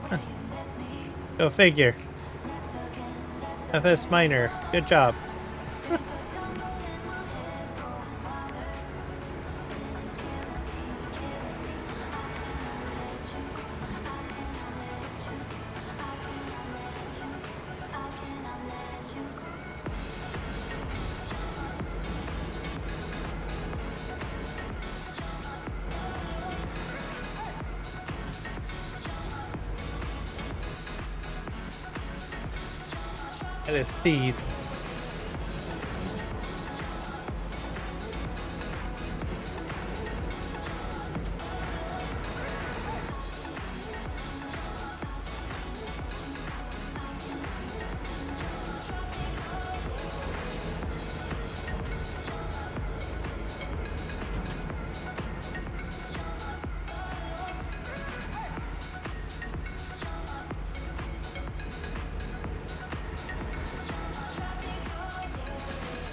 Huh. Go figure. FS Minor, good job. It is seed.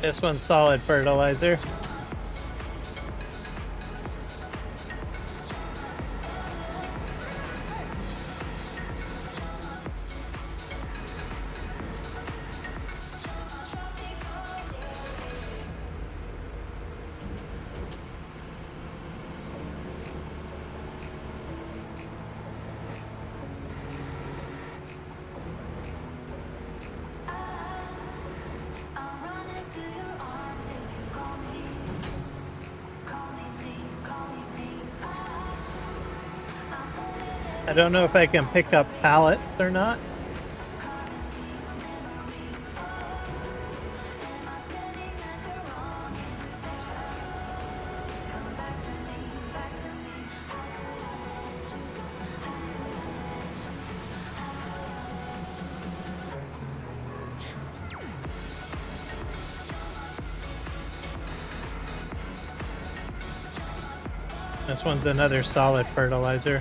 This one's solid fertilizer. I'll run into your arms if you call me. Call me please, call me please. I don't know if I can pick up pallets or not. This one's another solid fertilizer.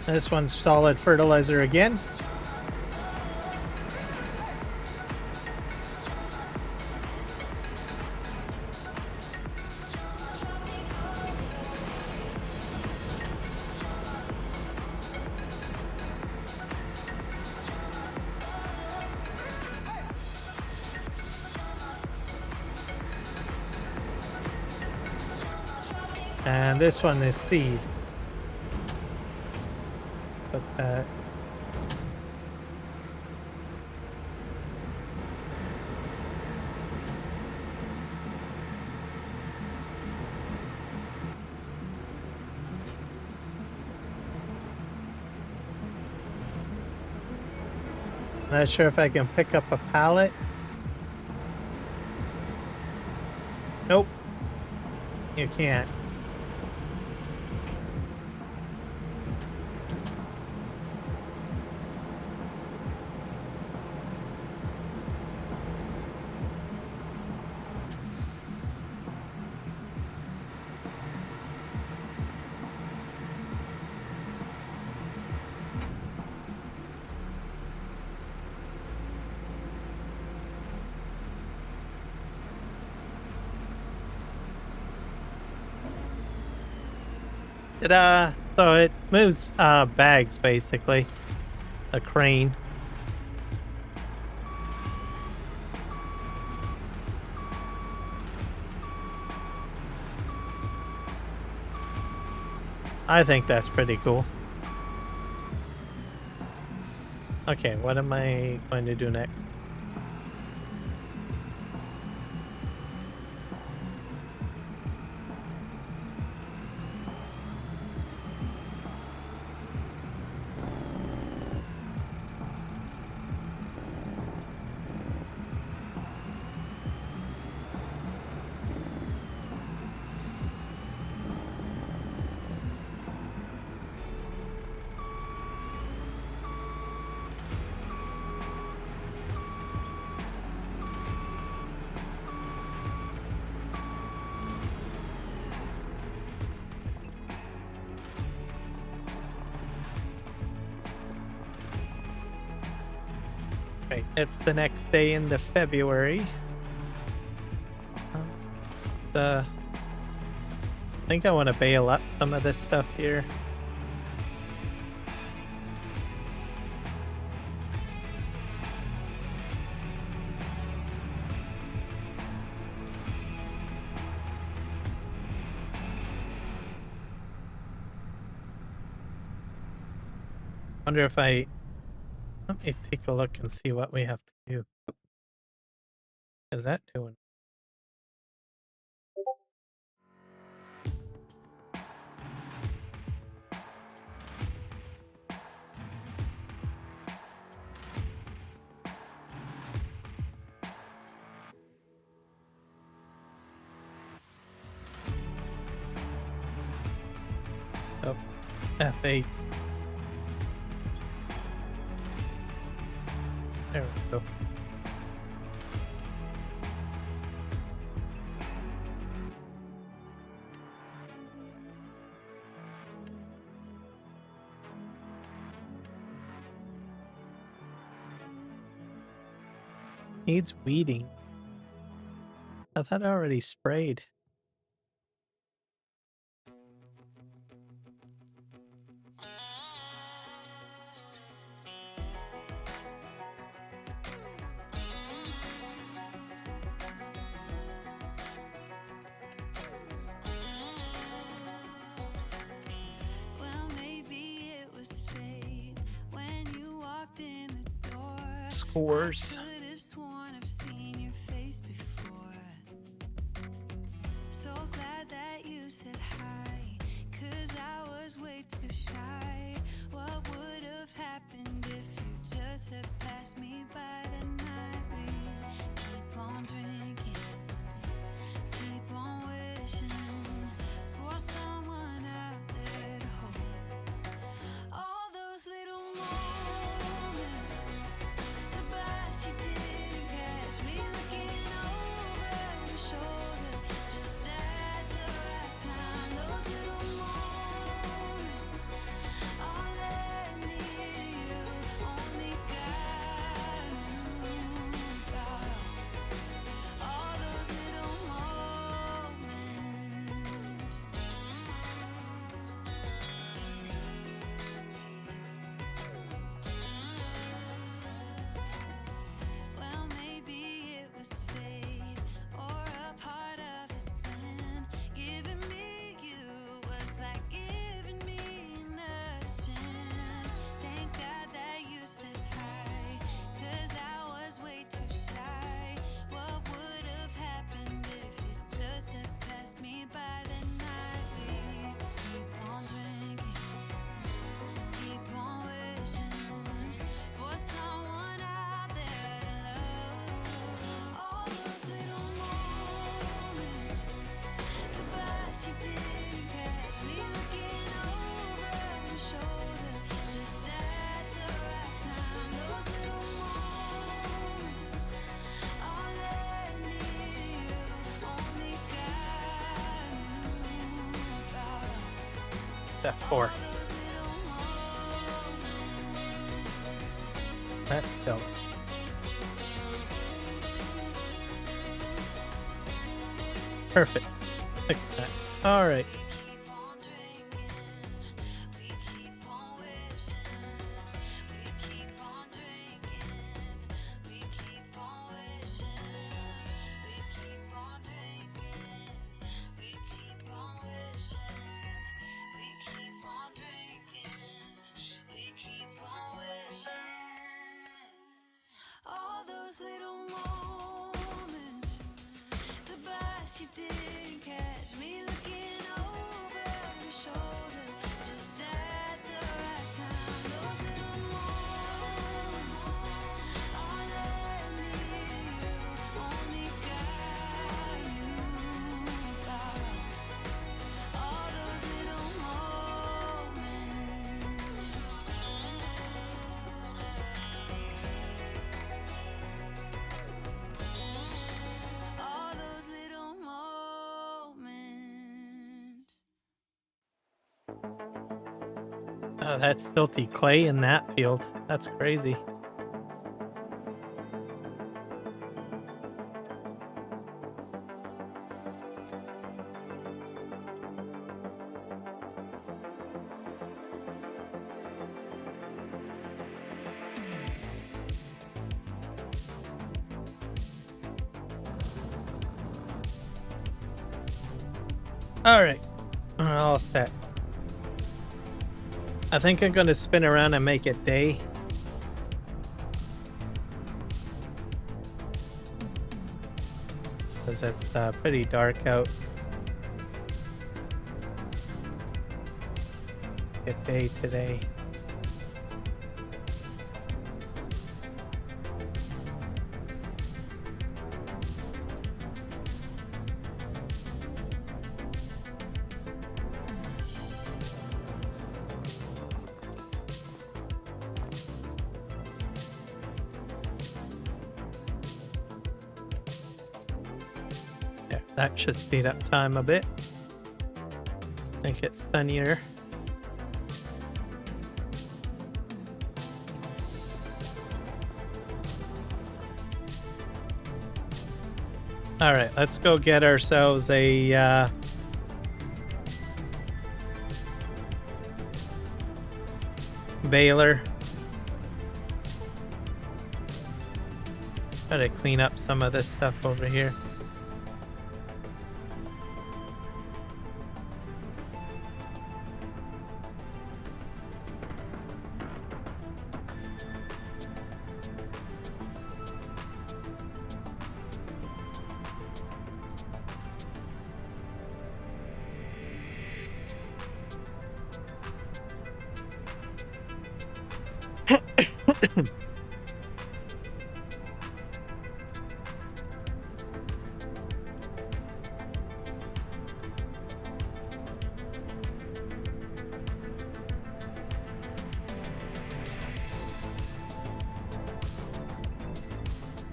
This one's solid fertilizer again. And this one is seed. Put that. Not sure if I can pick up a pallet. Nope. You can't. So it moves bags basically. A crane. I think that's pretty cool. Okay, what am I going to do next? Right, it's the next day in the February. I think I want to bale up some of this stuff here. Wonder if I let me take a look and see what we have to do. What is that doing? Oh, F8. There we go. Needs weeding. I thought I already sprayed. Well, maybe it was fate when you walked in the door. Scores. Could have sworn I've seen your face before. So glad that you said hi, 'cause I was way too shy. What would have happened if you just had passed me by the night? We keep on drinking, keep on wishing for someone out there to hold. All those little moments, the bites you didn't catch me looking over your shoulder, just at the right time. Those little moments all led me to you. Only God knew about all those little moments. Well, maybe it was fate or a part of his plan. Giving me you was like giving me another chance. Thank God that you said hi, 'cause I was way too shy. What would have happened if you just had passed me by the night? We keep on drinking, keep on wishing for someone out there to love. All those little moments, the bites you didn't catch me looking over your shoulder, just at the right time. Those little moments all led me to you. Only God knew about F4. those little moments. That's still. Perfect. Fix that. All right. We keep on drinking, we keep on wishing, we keep on drinking, we keep on wishing, we keep on drinking, we keep on wishing, we keep on drinking, we keep on wishing. All those little moments, the bites you didn't catch me looking over your shoulder, just at the right time. Those little moments all led me to you. Only God knew about all those little moments. All those little moments. Oh, that's silty clay in that field. That's crazy. All right. We're all set. I think I'm gonna spin around and make it day. Because it's pretty dark out. Get day today. Yeah, that should speed up time a bit. Make it sunnier. All right, let's go get ourselves a baler. Try to clean up some of this stuff over here.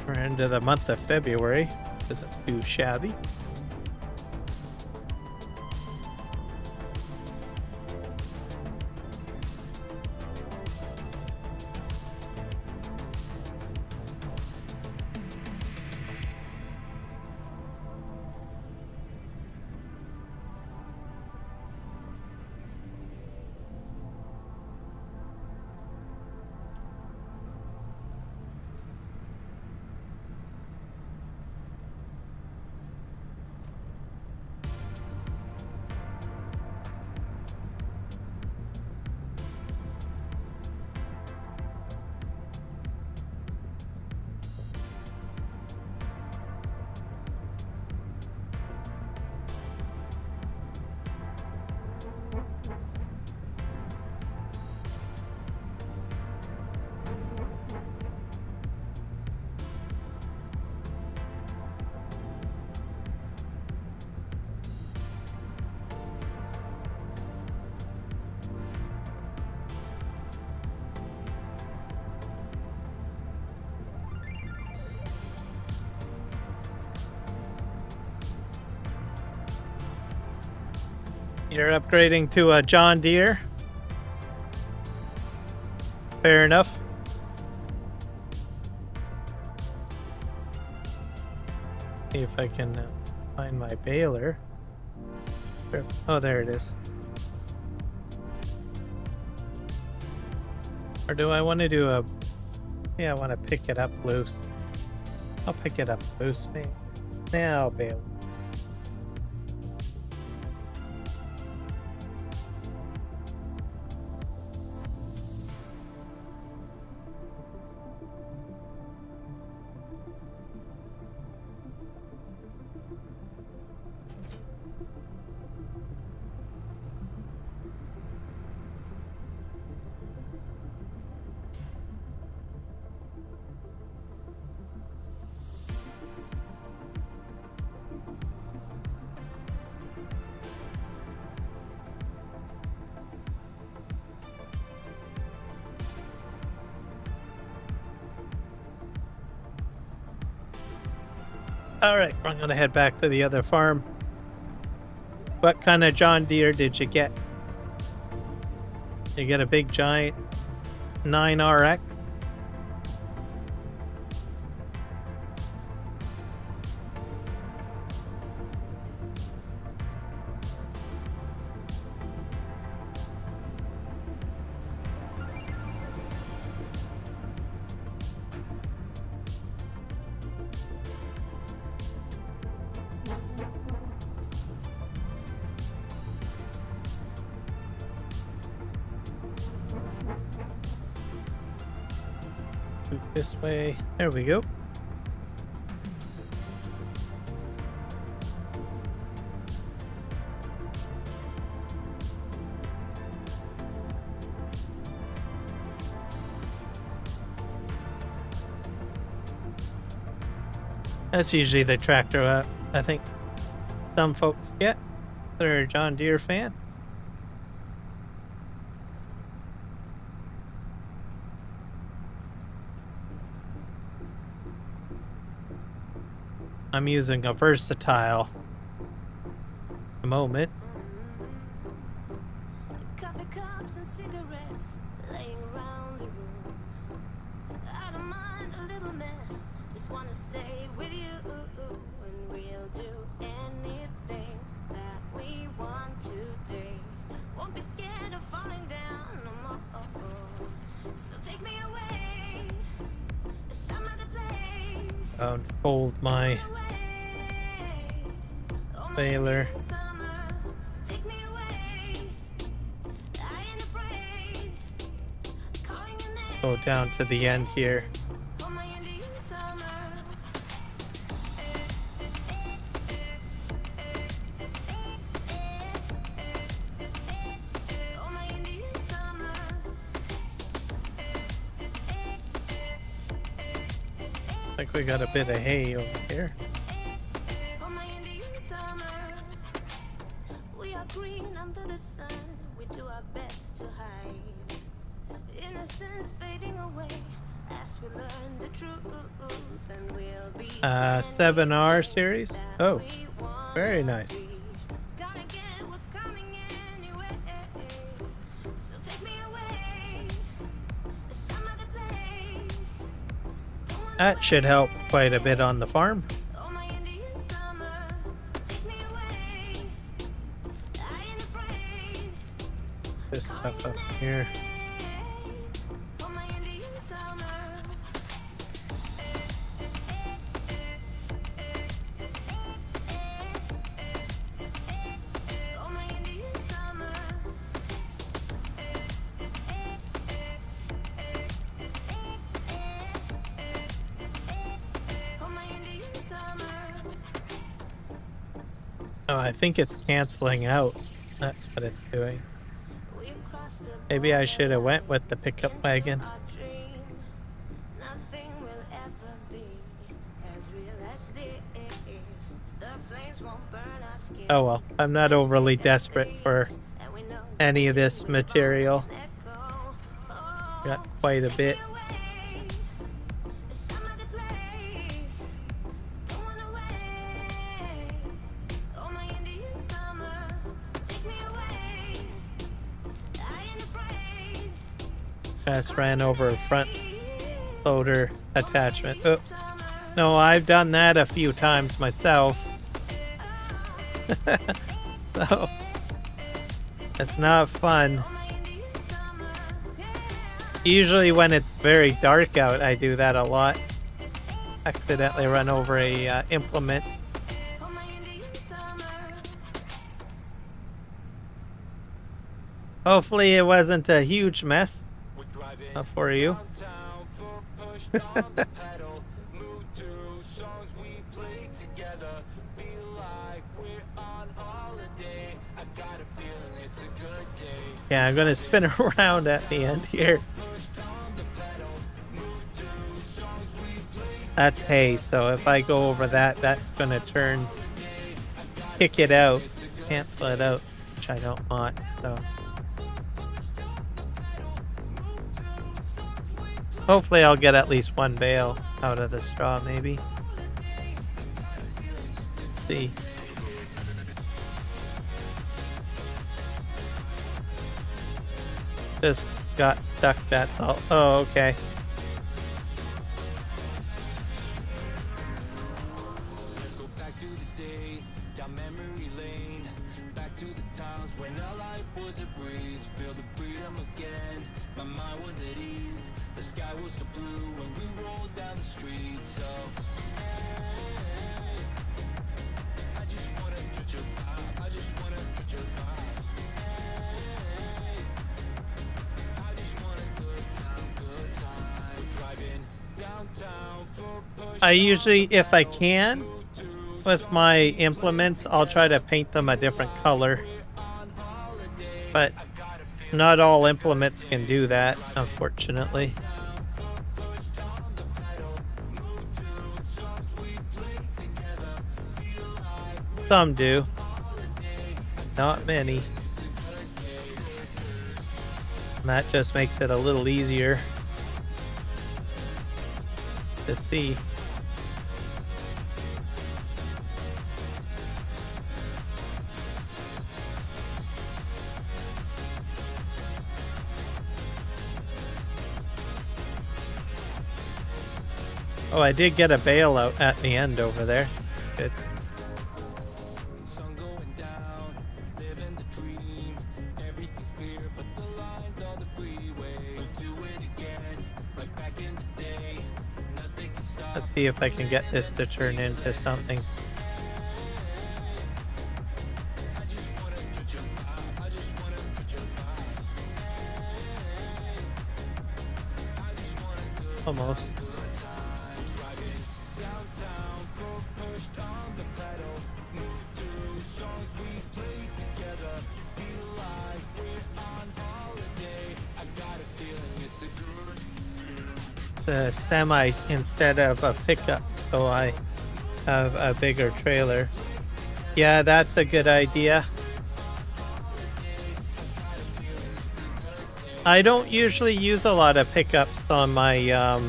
We're into the month of February. Isn't too shabby. You're upgrading to a John Deere. Fair enough. See if I can find my baler. Oh, there it is. Or do I want to do a... Yeah, I want to pick it up loose. I'll pick it up loose, maybe. Now, baler. All right, I'm gonna head back to the other farm. What kind of John Deere did you get? You get a big giant 9RX? Scoot this way. There we go. That's usually the tractor I think some folks get. They're a John Deere fan. I'm using a versatile at the moment. Coffee cups and cigarettes laying around the room. I don't mind a little mess, just wanna stay with you, and we'll do anything that we want today. Won't be scared of falling down no more. So take me away to some other place. Unfold my baler. Take me away. I ain't afraid. Calling your name. Go down to the end here. Oh, my Indian summer. Oh, my Indian summer. Like we got a bit of hay over here. Oh, my Indian summer. We are green under the sun. We do our best to hide. Innocence fading away as we learn the truth, and we'll be 7R series. Oh, we want very to nice. be. Gonna get what's coming anyway. So take me away to some other place. Don't wanna That should help quite a bit on the farm. Oh, my Indian summer. Take me away. I ain't afraid. This stuff up here. Oh, my Indian summer. Oh, my Indian summer. Oh, my Indian summer. Oh, I think it's canceling out. That's what it's doing. We crossed the Maybe I should have went with the pickup wagon. our dream. Nothing will ever be as real as this. The flames won't burn our skin. Oh well, I'm not overly desperate for And we know any of this material. let go. Oh, Got quite a bit. away to some other place. Don't wanna wait. Oh, my Indian summer. Take me away. I ain't afraid. Just ran over a front loader attachment. Oops. No, I've done that a few times myself. So, it's not fun. Usually when it's very dark out, I do that a lot. Accidentally run over a implement. Hopefully it wasn't a huge mess for you. Yeah, I'm gonna spin around at the end here. That's hay, so if I go over that, that's gonna kick it out, cancel it out, which I don't want, so. Hopefully I'll get at least one bale out of the straw, maybe. Let's see. Just got stuck, that's all. Oh, okay. Let's go back to the days, down memory lane. Back to the times when our life was a breeze. Feel the freedom again, my mind was at ease. The sky was so blue when we rolled down the street. So, hey, I just wanna touch your vibe. I just wanna touch your vibe. Hey, I just want a good time, driving I usually, if I can, with my implements, I'll try to paint them a different color. But not all implements can do that, unfortunately. Some do. Not many. And that just makes it a little easier to see. Oh, I did get a bailout at the end over there. Good. Sun going down, living the dream. Everything's clear, but the lines on the freeway. Let's do it again, like back in the day. Nothing can stop. Let's see if I can get this to turn into something. Almost. The semi instead of a pickup, so I have a bigger trailer. Yeah, that's a good idea. I don't usually use a lot of pickups on my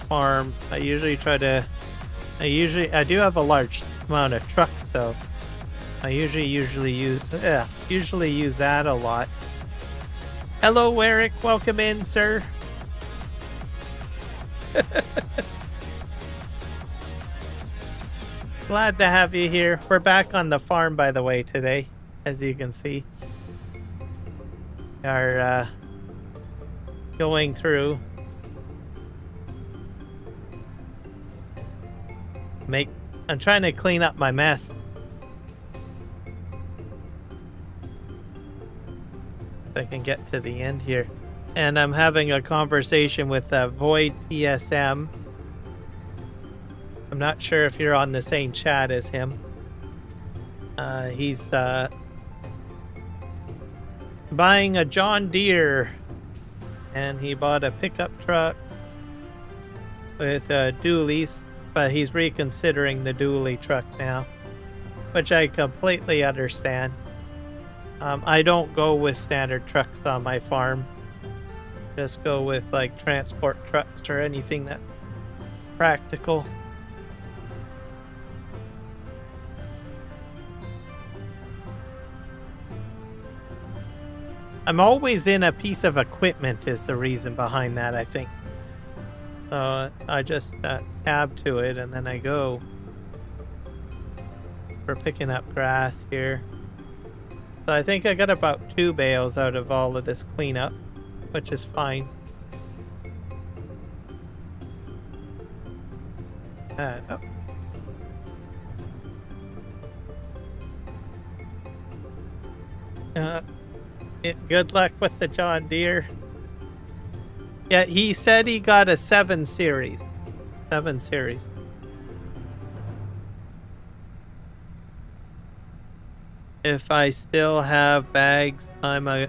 farm. I do have a large amount of trucks though. I usually use that a lot. Hello, Eric. Welcome in, sir. Glad to have you here. We're back on the farm, by the way, today, as you can see. We are going through. I'm trying to clean up my mess. I can get to the end here, and I'm having a conversation with Void TSM. I'm not sure if you're on the same chat as him. He's buying a John Deere, and he bought a pickup truck with dualies, but he's reconsidering the dually truck now, which I completely understand. I don't go with standard trucks on my farm. Just go with like transport trucks or anything that's practical. I'm always in a piece of equipment is the reason behind that, I think. So I just tab to it and then I go. We're picking up grass here. So I think I got about 2 bales out of all of this cleanup, which is fine. Oh. Good luck with the John Deere. Yeah, he said he got a 7 series. 7 series. If I still have bags, I'ma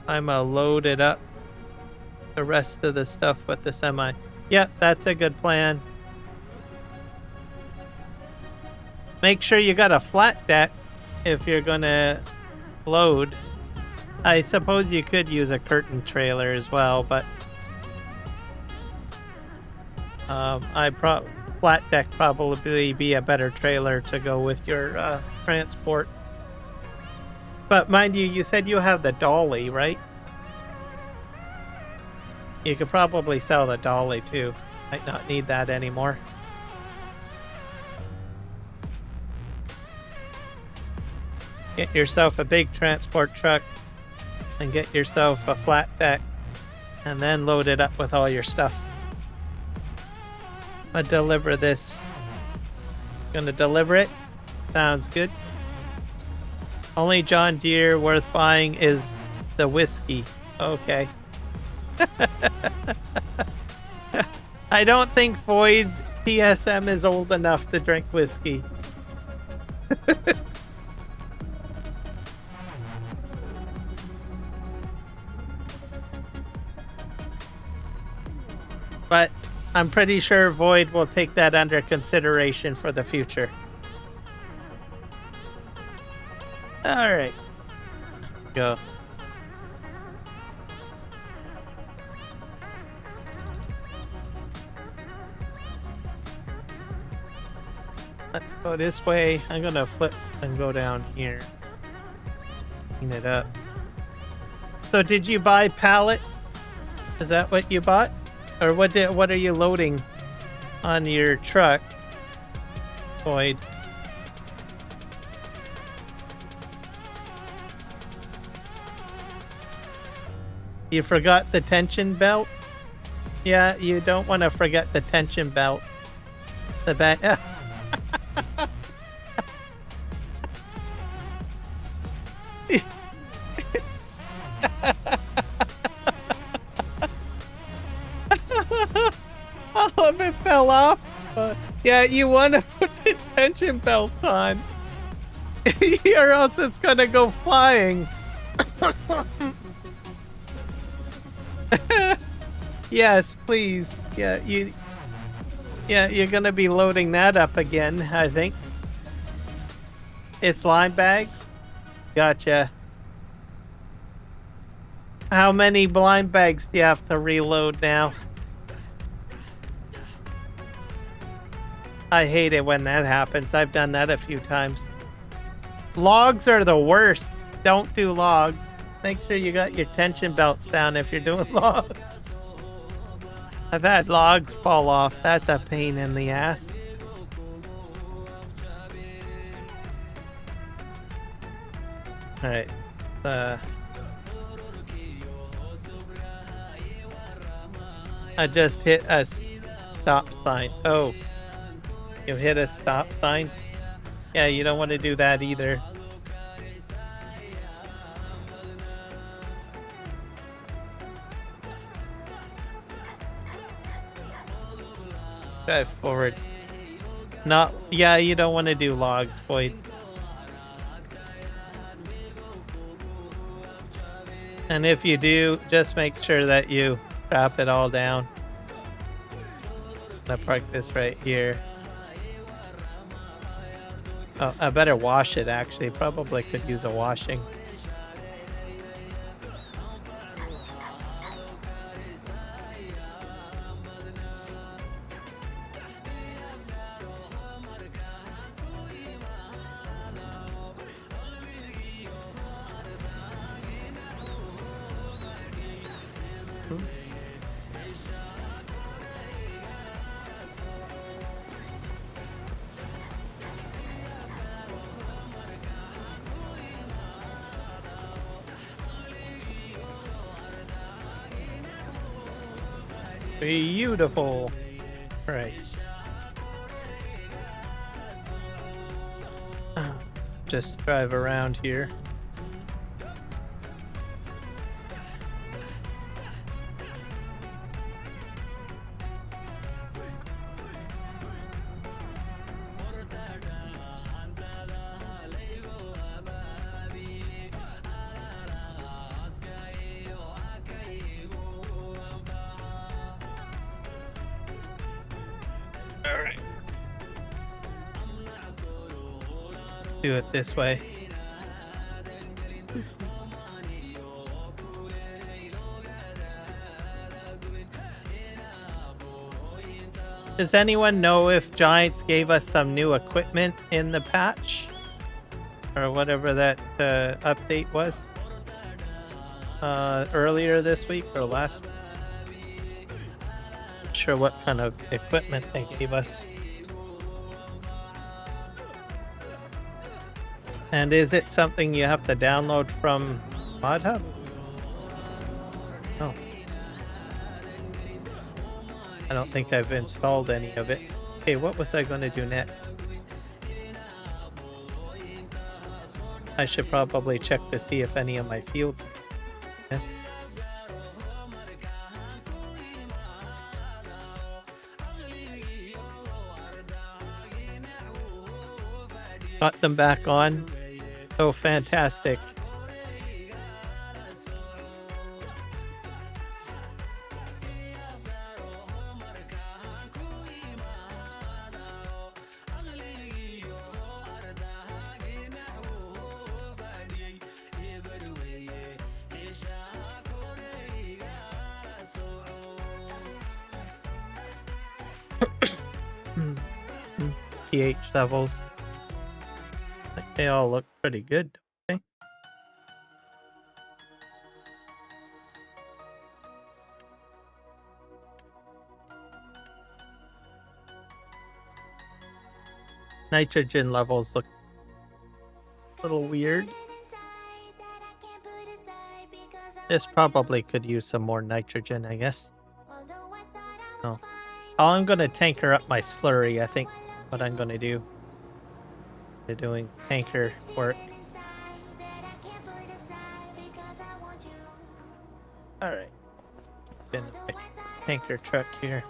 load it up. The rest of the stuff with the semi. Yeah, that's a good plan. Make sure you got a flat deck if you're gonna load. I suppose you could use a curtain trailer as well, but flat deck probably be a better trailer to go with your transport. But mind you, you said you have the dolly, right? You could probably sell the dolly too. Might not need that anymore. Get yourself a big transport truck and get yourself a flat deck and then load it up with all your stuff. I'll deliver this. Gonna deliver it. Sounds good. Only John Deere worth buying is the whiskey. Okay. I don't think Void PSM is old enough to drink whiskey. But I'm pretty sure Void will take that under consideration for the future. Alright. Go. Let's go this way. I'm gonna flip and go down here. Clean it up. So did you buy pallet? Is that what you bought? Or what are you loading on your truck, Void? You forgot the tension belt? Yeah, you don't want to forget the tension belt. The back. All of it fell off. Yeah, you want to put the tension belts on, or else it's gonna go flying. Yes, please. Yeah, you're gonna be loading that up again, I think. It's lime bags? Gotcha. How many blind bags do you have to reload now? I hate it when that happens. I've done that a few times. Logs are the worst. Don't do logs. Make sure you got your tension belts down if you're doing logs. I've had logs fall off. That's a pain in the ass. Alright. I just hit a stop sign. Oh. You hit a stop sign? Yeah, you don't want to do that either. Drive forward. Not, yeah, you don't want to do logs, Void. And if you do, just make sure that you drop it all down. I'm gonna park this right here. Oh, I better wash it actually. Probably could use a washing. Beautiful. Right. Just drive around here. Do it this way. Does anyone know if Giants gave us some new equipment in the patch? Or whatever that update was? Earlier this week or last week? Not sure what kind of equipment they gave us. And is it something you have to download from ModHub? Oh. I don't think I've installed any of it. Okay, what was I going to do next? I should probably check to see if any of my fields... Yes. Got them back on. Oh, fantastic. pH levels. Like they all look pretty good, don't they? Nitrogen levels look a little weird. This probably could use some more nitrogen, I guess. Oh. I'm gonna tanker up my slurry, I think. What I'm gonna do. They're doing tanker work. Alright. Gonna pick tanker truck here.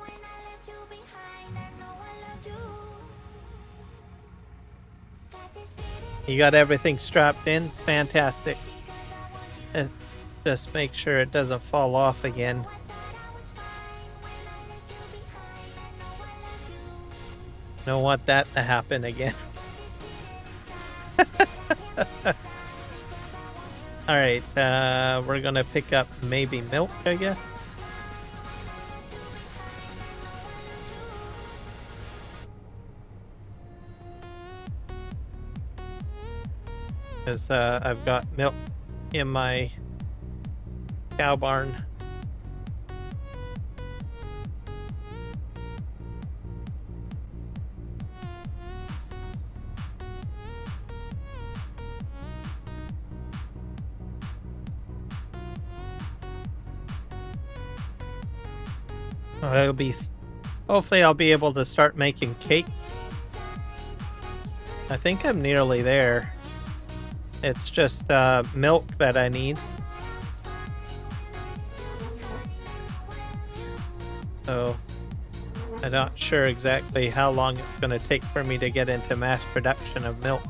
You got everything strapped in? Fantastic. And just make sure it doesn't fall off again. Don't want that to happen again. Alright, we're gonna pick up maybe milk, I guess. Because I've got milk in my cow barn. Hopefully I'll be able to start making cake. I think I'm nearly there. It's just milk that I need. So I'm not sure exactly how long it's going to take for me to get into mass production of milk.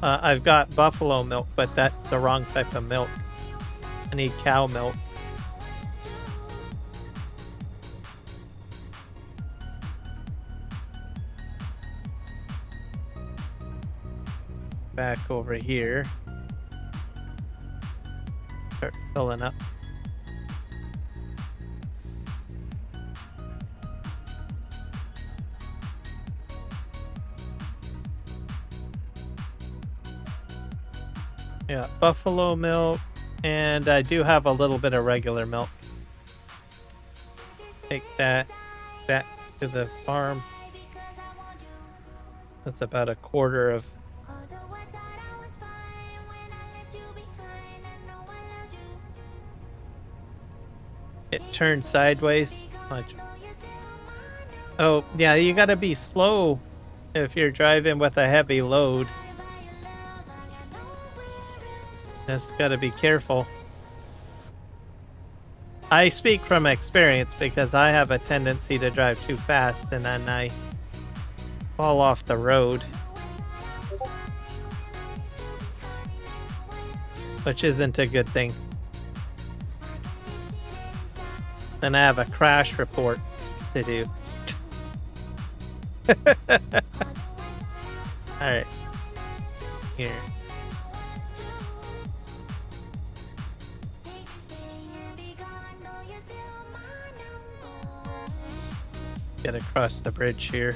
I've got buffalo milk, but that's the wrong type of milk. I need cow milk. Back over here. Start filling up. Yeah, buffalo milk, and I do have a little bit of regular milk. Take that back to the farm. That's about a quarter of it turned sideways. Oh, yeah, you gotta be slow if you're driving with a heavy load. Just gotta be careful. I speak from experience because I have a tendency to drive too fast and then I fall off the road. Which isn't a good thing. Then I have a crash report to do. Alright. Here. Get across the bridge here.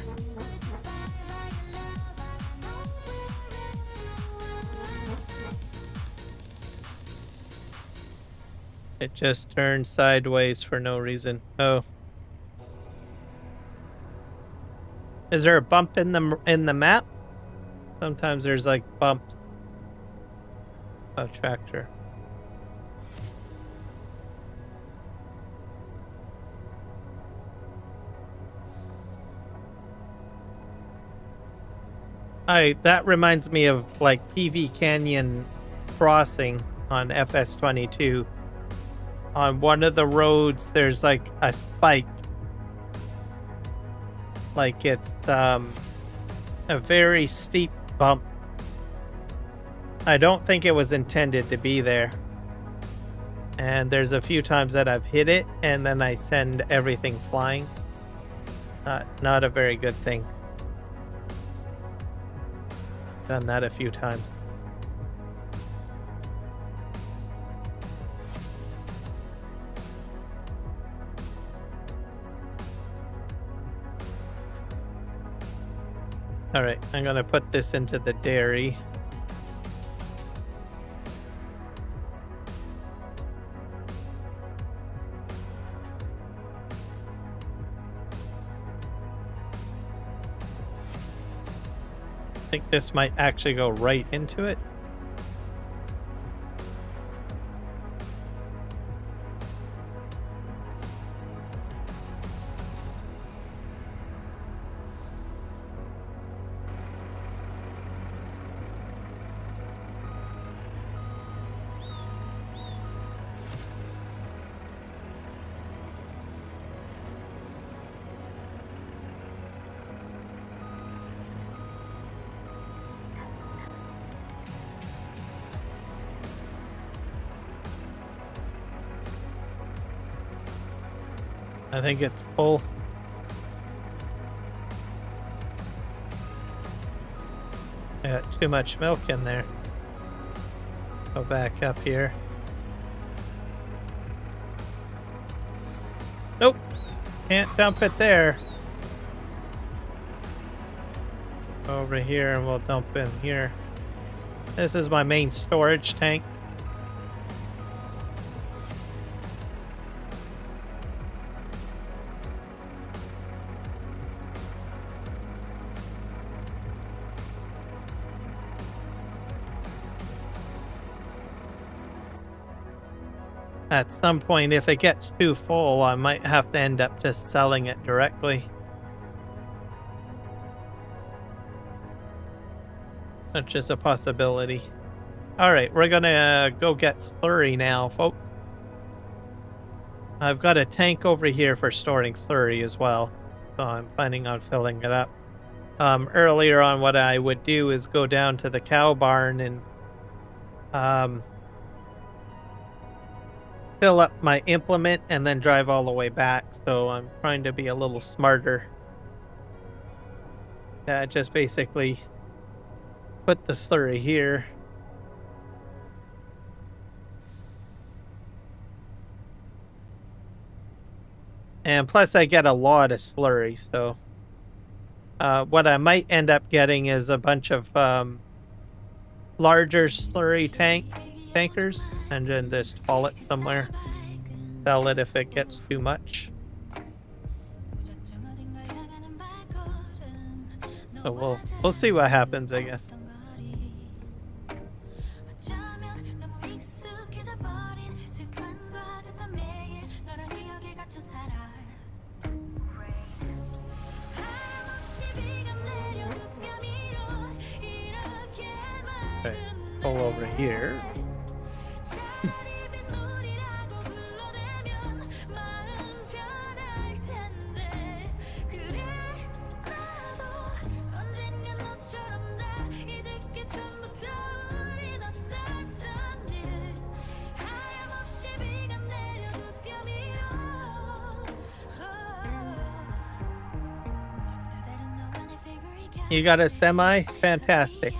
It just turned sideways for no reason. Oh. Is there a bump in the map? Sometimes there's like bumps. Oh, tractor. That reminds me of like PV Canyon crossing on FS22. On one of the roads, there's like a spike. Like it's a very steep bump. I don't think it was intended to be there. And there's a few times that I've hit it and then I send everything flying. Not a very good thing. Done that a few times. All right, I'm gonna put this into the dairy. I think this might actually go right into it. I think it's full. I got too much milk in there. Go back up here. Nope. Can't dump it there. Over here and we'll dump in here. This is my main storage tank. At some point, if it gets too full, I might have to end up just selling it directly. Which is a possibility. Alright, we're gonna go get slurry now, folks. I've got a tank over here for storing slurry as well. So I'm planning on filling it up. Earlier on, what I would do is go down to the cow barn and fill up my implement and then drive all the way back. So I'm trying to be a little smarter. Just basically put the slurry here. And plus I get a lot of slurry, so what I might end up getting is a bunch of larger slurry tankers and then just haul it somewhere. Sell it if it gets too much. So we'll see what happens, I guess. Okay, pull over here. You got a semi? Fantastic.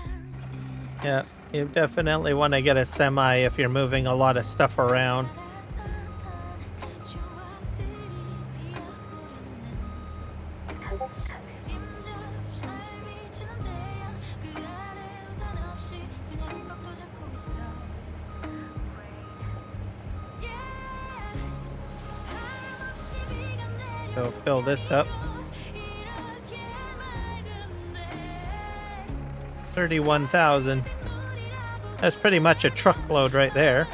Yeah, you definitely want to get a semi if you're moving a lot of stuff around. So fill this up. 31,000. That's pretty much a truckload right there.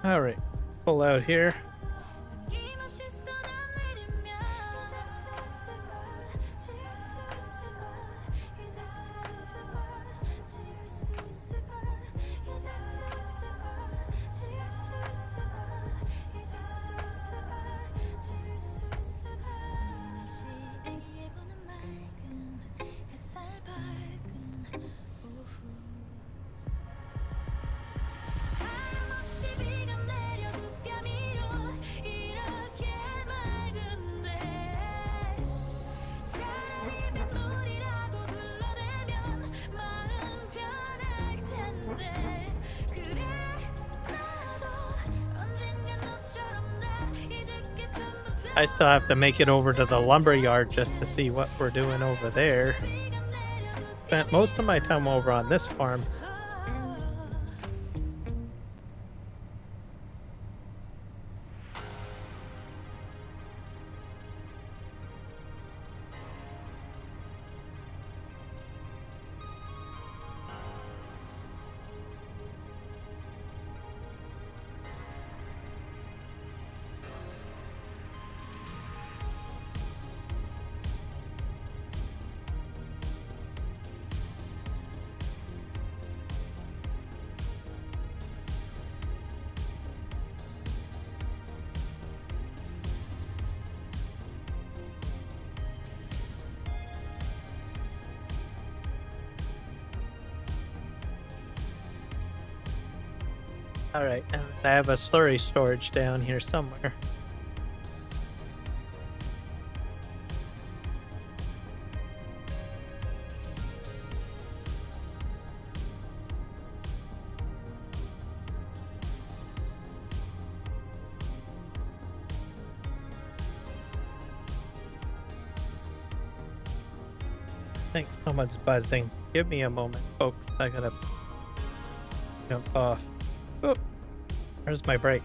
All right, pull out here. I still have to make it over to the lumber yard just to see what we're doing over there. Spent most of my time over on this farm. All right, I have a slurry storage down here somewhere. Thanks, someone's buzzing. Give me a moment, folks. I gotta jump off. Oh, where's my brakes?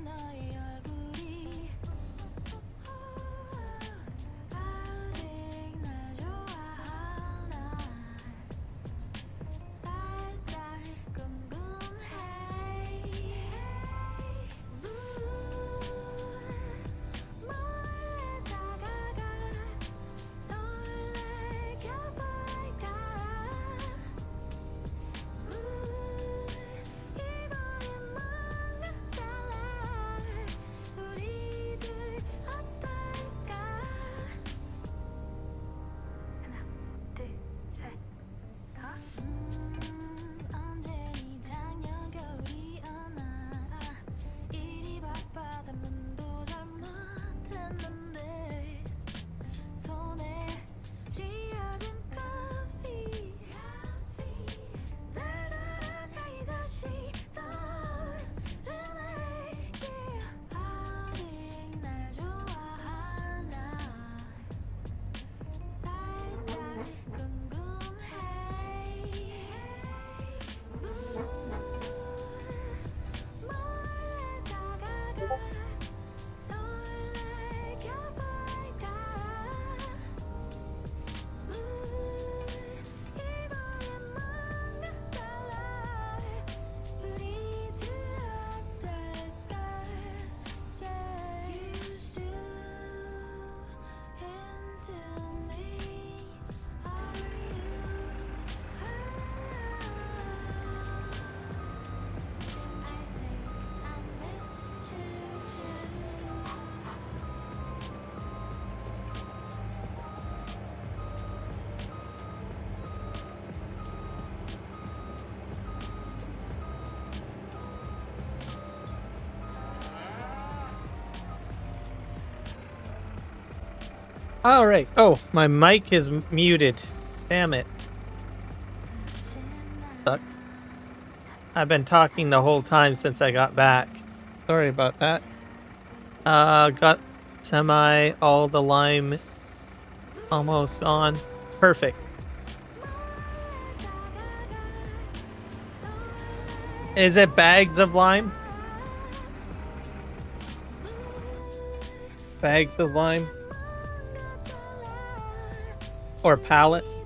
너의 얼굴이 아직 날 좋아하나 살짝 궁금해 몰래 다가가 놀래켜볼까 이번엔 뭔가 달라 우리 둘 어떨까 하나 둘셋 언제 이 작년 겨울이 오나 일이 바빠다 문도 잘 못했는데 손에 쥐어진 커피 달달하게 다시 떠오르네 아직 날 좋아하나 살짝 궁금해 몰래 다가가 놀래켜볼까 이번엔 뭔가 달라 우리 둘 어떨까 You shoot into me Are I missed you too All right. Oh, my mic is muted. Damn it. Sucks. I've been talking the whole time since I got back. Sorry about that. Got semi all the lime almost on. Perfect. Is it bags of lime? Bags of lime? Or pallets?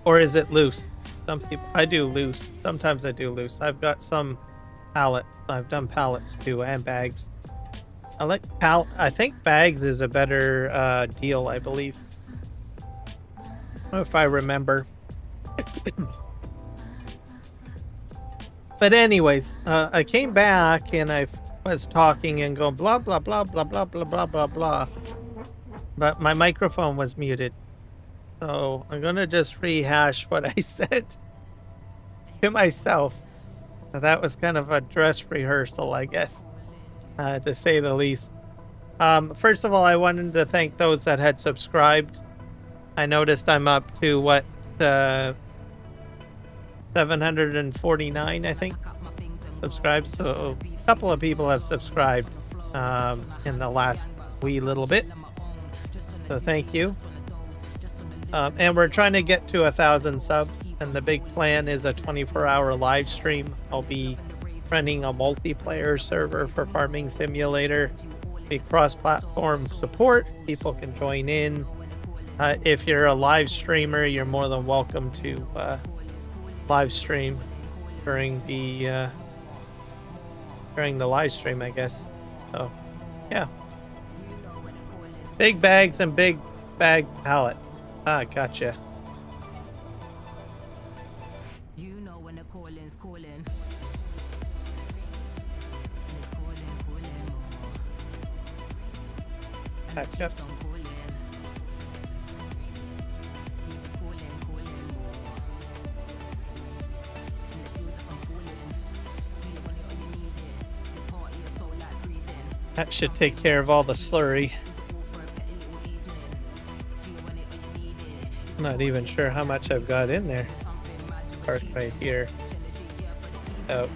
Or is it loose? Some people, I do loose. Sometimes I do loose. I've got some pallets. I've done pallets too, and bags. I like I think bags is a better deal, I believe. If I remember. But anyways, I came back and I was talking and going blah blah blah blah blah blah blah blah blah. But my microphone was muted. So I'm gonna just rehash what I said to myself. That was kind of a dress rehearsal, I guess, to say the least. First of all, I wanted to thank those that had subscribed. I noticed I'm up to what, 749, I think, subscribed. So a couple of people have subscribed in the last wee little bit. So thank you. And we're trying to get to 1,000 subs, and the big plan is a 24-hour live stream. I'll be running a multiplayer server for Farming Simulator. Be cross-platform support. People can join in. If you're a live streamer, you're more than welcome to live stream during the live stream, I guess. So, yeah. Big bags and big bag pallets. Ah, gotcha. You know when the calling's calling. Gotcha. That should take care of all the slurry. Not even sure how much I've got in there. Part right here. Oh.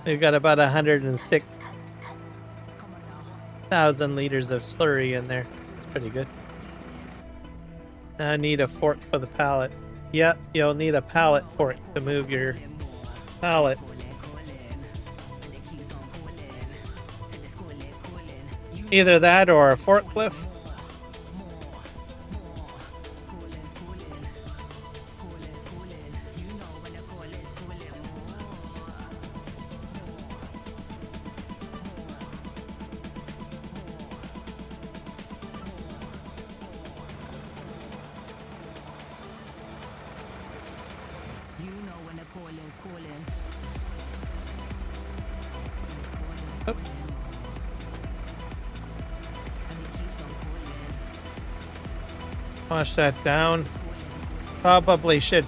We've got about 106,000 liters of slurry in there. It's pretty good. I need a fork for the pallets. Yep, you'll need a pallet fork to move your pallet. Either that or a forklift. Oh. Flush that down. Probably should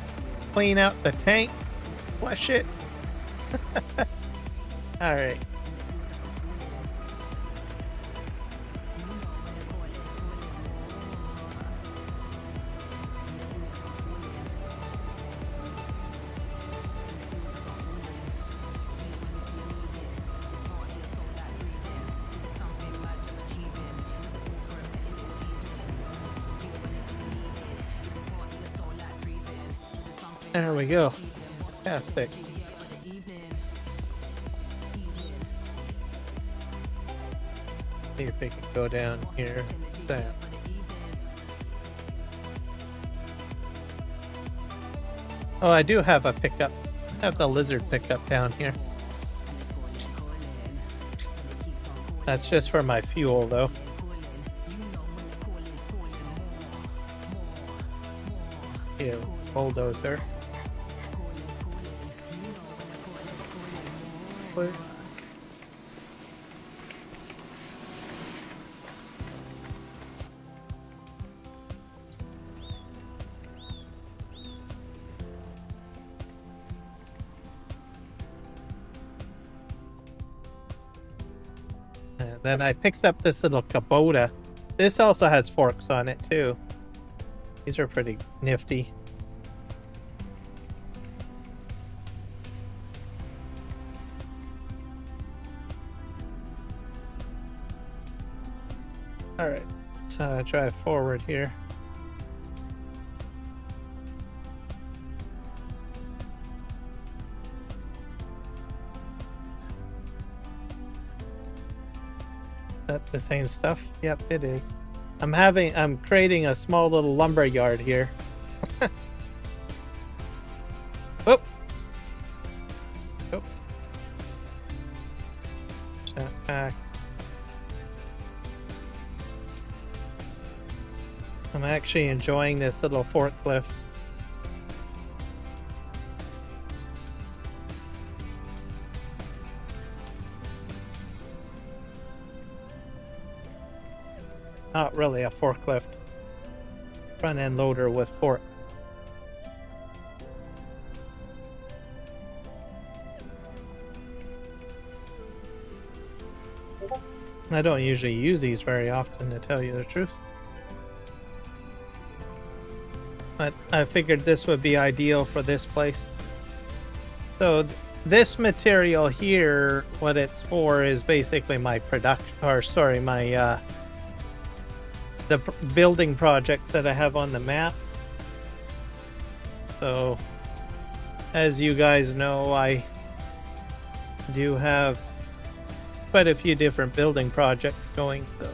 clean out the tank. Flush it. All right. There we go. Fantastic. See if we can go down here. There. Oh, I do have a pickup. I have the lizard pickup down here. That's just for my fuel, though. Ew, bulldozer. Where? And then I picked up this little Kubota. This also has forks on it too. These are pretty nifty. All right, let's drive forward here. Is that the same stuff? Yep, it is. I'm creating a small little lumber yard here. Oh. Oh. Step back. I'm actually enjoying this little forklift. Not really a forklift. Front end loader with fork. I don't usually use these very often, to tell you the truth. But I figured this would be ideal for this place. So this material here, what it's for is basically my production, or sorry, my building projects that I have on the map. So as you guys know, I do have quite a few different building projects going, so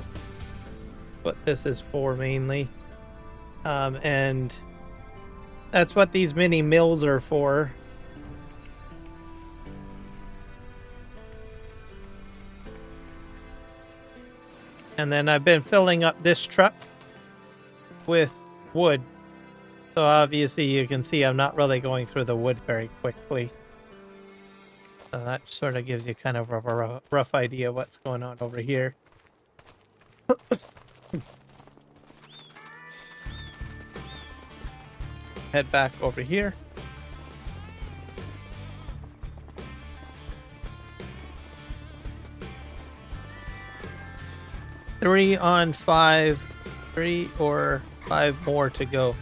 what this is for mainly. And that's what these mini mills are for. And then I've been filling up this truck with wood. So obviously you can see I'm not really going through the wood very quickly. So that sort of gives you kind of a rough idea of what's going on over here. Head back over here. Three on 5, 3 or 5 more to go.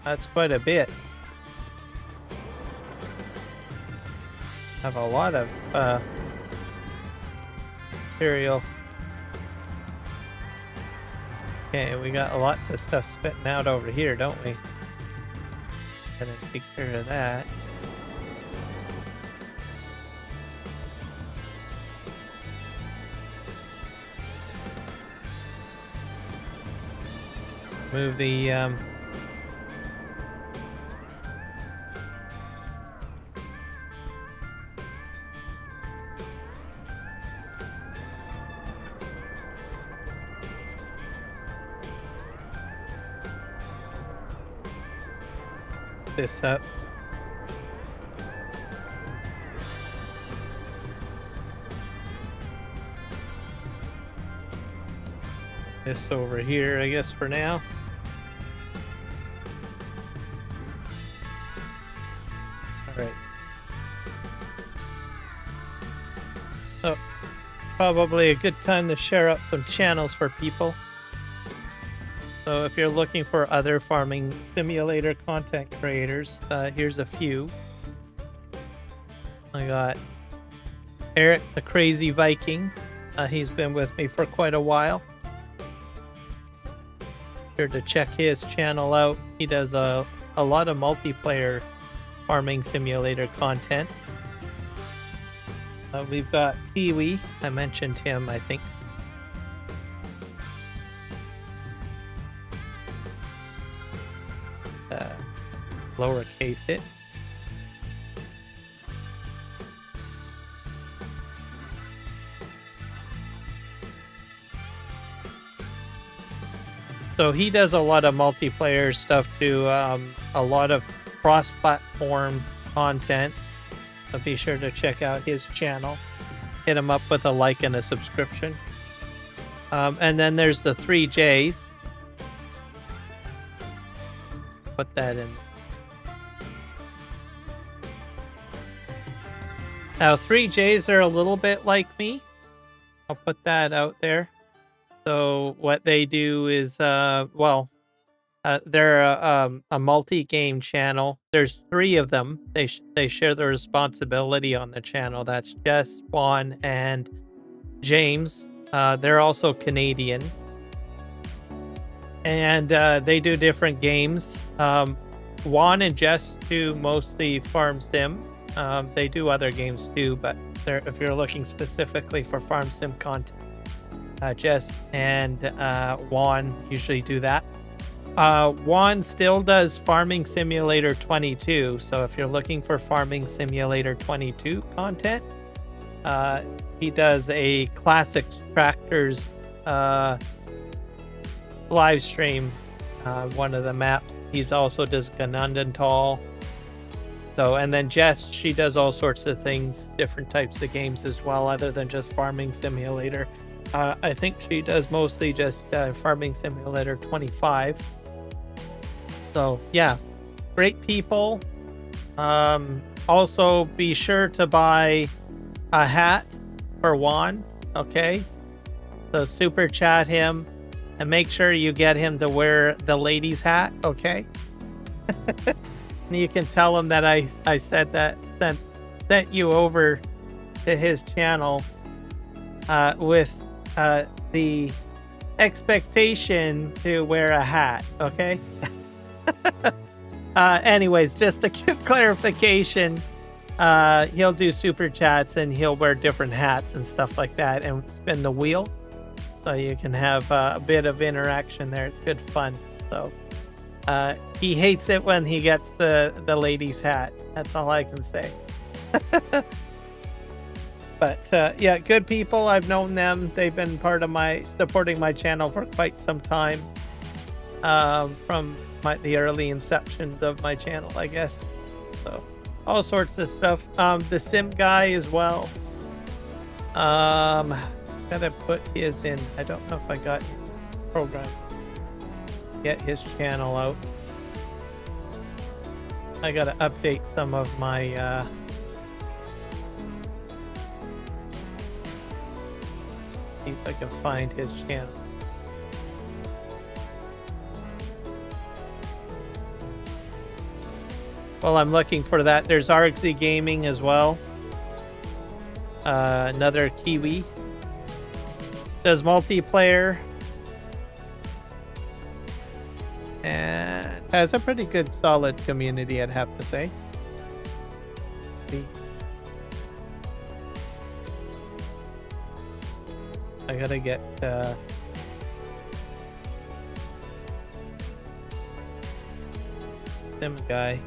That's quite a bit. Have a lot of material. Okay, we got lots of stuff spitting out over here, don't we? Gotta take care of that. Move the this up. This over here, I guess, for now. All right. So, probably a good time to share out some channels for people. So if you're looking for other farming simulator content creators, here's a few. I got Eric the Crazy Viking. He's been with me for quite a while. Sure to check his channel out. He does a lot of multiplayer farming simulator content. We've got Kiwi. I mentioned him, I think. Lowercase it. So he does a lot of multiplayer stuff too, a lot of cross-platform content. So be sure to check out his channel. Hit him up with a like and a subscription. And then there's the 3Js. Put that in. Now 3Js are a little bit like me. I'll put that out there. So what they do is, they're a multi-game channel. There's 3 of them. They share the responsibility on the channel. That's Jess, Juan, and James. They're also Canadian. And they do different games. Juan and Jess do mostly Farm Sim. They do other games too, but if you're looking specifically for Farm Sim content, Jess and Juan usually do that. Juan still does Farming Simulator 22, so if you're looking for Farming Simulator 22 content, he does a Classic Tractors live stream, one of the maps. He's also does Ganundental. So, and then Jess, she does all sorts of things, different types of games as well, other than just Farming Simulator. I think she does mostly just Farming Simulator 25. So, yeah, great people. Also, be sure to buy a hat for Juan, okay? So, super chat him and make sure you get him to wear the ladies' hat, okay? You can tell him that I said that, sent you over to his channel with the expectation to wear a hat, okay? Anyways, just to give clarification, he'll do super chats and he'll wear different hats and stuff like that and spin the wheel. So you can have a bit of interaction there. It's good fun. So he hates it when he gets the lady's hat. That's all I can say. But yeah, good people. I've known them. They've been part of supporting my channel for quite some time. From the early inceptions of my channel, I guess. So all sorts of stuff. The Sim guy as well. Gotta put his in. I don't know if I got his program. Get his channel out. I gotta update some of my see if I can find his channel. Well, I'm looking for that. There's RXZ Gaming as well. Another Kiwi. Does multiplayer. And has a pretty good, solid community, I'd have to say. I gotta get sim guy.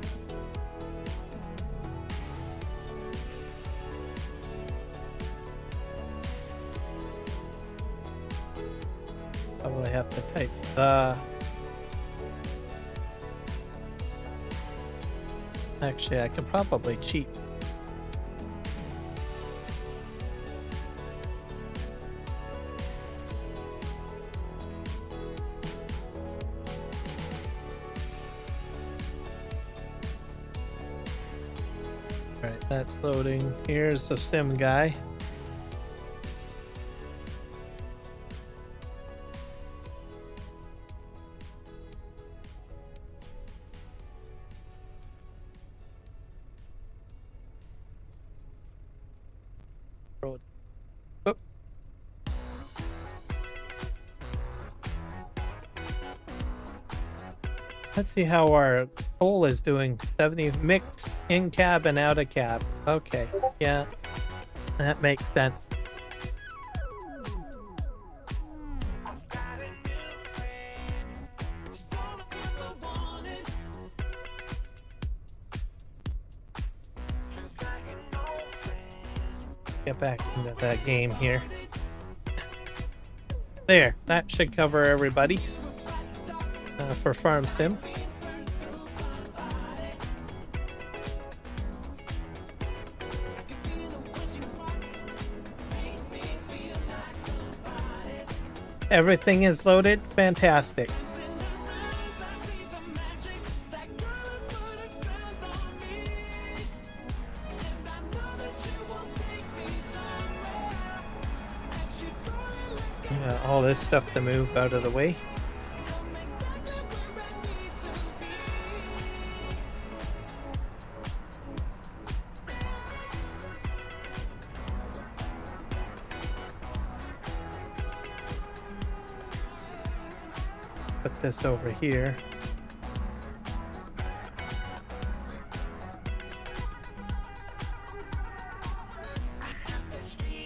Probably have to type the. Actually, I could probably cheat. Alright, that's loading. Here's the sim guy. Road. Oop. Let's see how our coal is doing. 70 mixed in cab and out of cab. Okay, yeah, that makes sense. Get back into that game here. There, that should cover everybody for Farm Sim. Everything is loaded. Fantastic. All this stuff to move out of the way. Put this over here.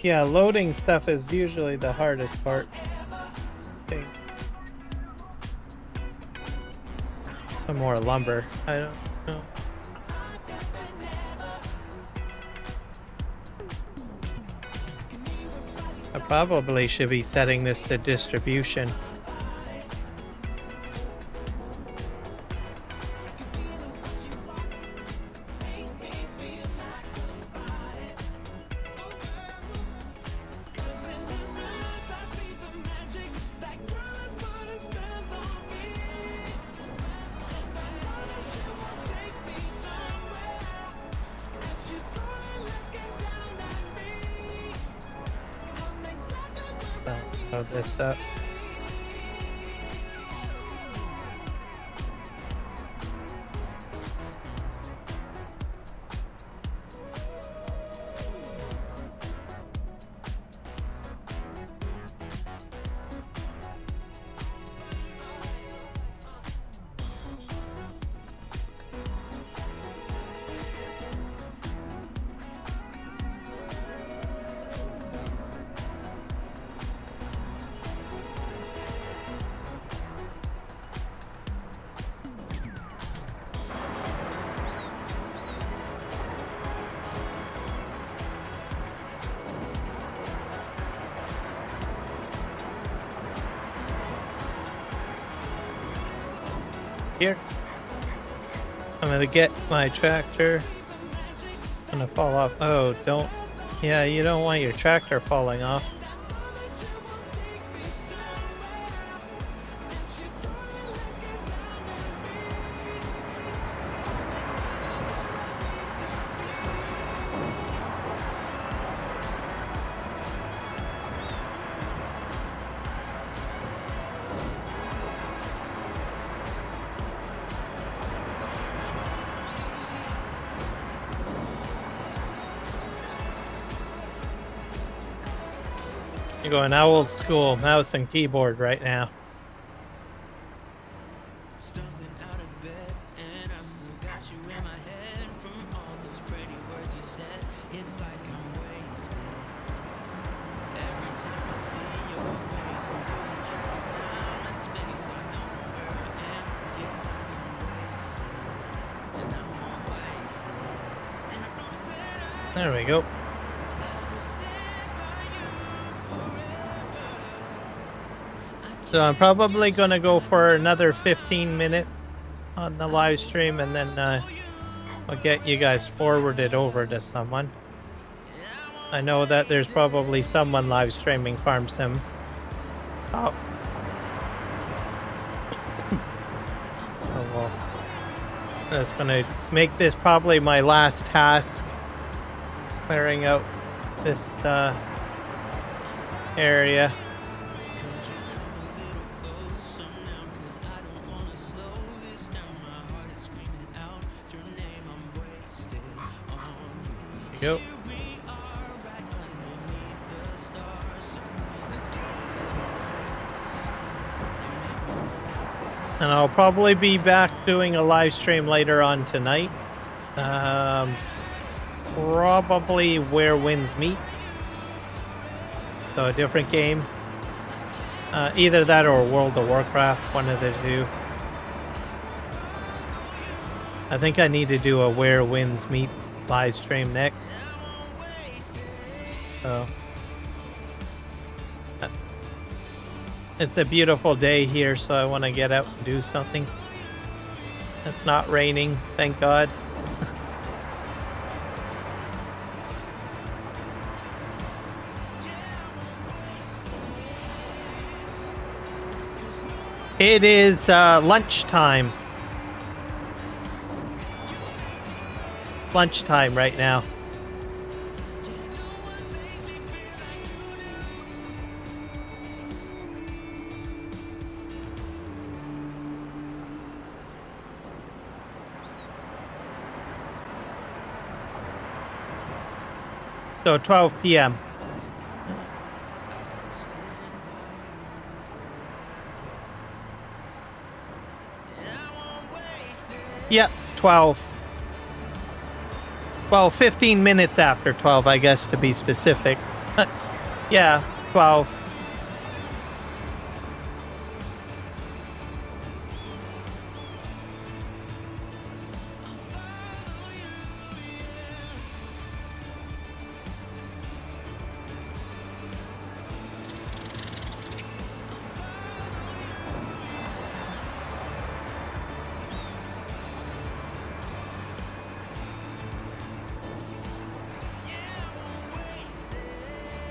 Yeah, loading stuff is usually the hardest part. Some more lumber. I don't know. I probably should be setting this to distribution. Load this up. Here. I'm gonna get my tractor. I'm gonna fall off. Oh, don't. Yeah, you don't want your tractor falling off. You're going old school mouse and keyboard right now. Stumbling out of bed, and I still got you in my head from all those pretty words you said. It's like I'm wasted. Every time I see your face, I'm losing track of time and space. I don't know where I am. It's like I'm wasted. There we go. So I'm probably going to go for another 15 minutes on the live stream, and then I'll get you guys forwarded over to someone. I know that there's probably someone live streaming Farm Sim. Oh. Oh well. That's gonna make this probably my last task. Clearing out this area. There you go. And I'll probably be back doing a live stream later on tonight. Probably Where Winds Meet. So a different game. Either that or World of Warcraft, one of the two. I think I need to do a Where Winds Meet live stream next. So it's a beautiful day here, so I want to get out and do something. It's not raining, thank God. It is lunchtime. Lunchtime right now. So 12 p.m. Yep, 12. Well, 15 minutes after 12, I guess, to be specific. Yeah, 12.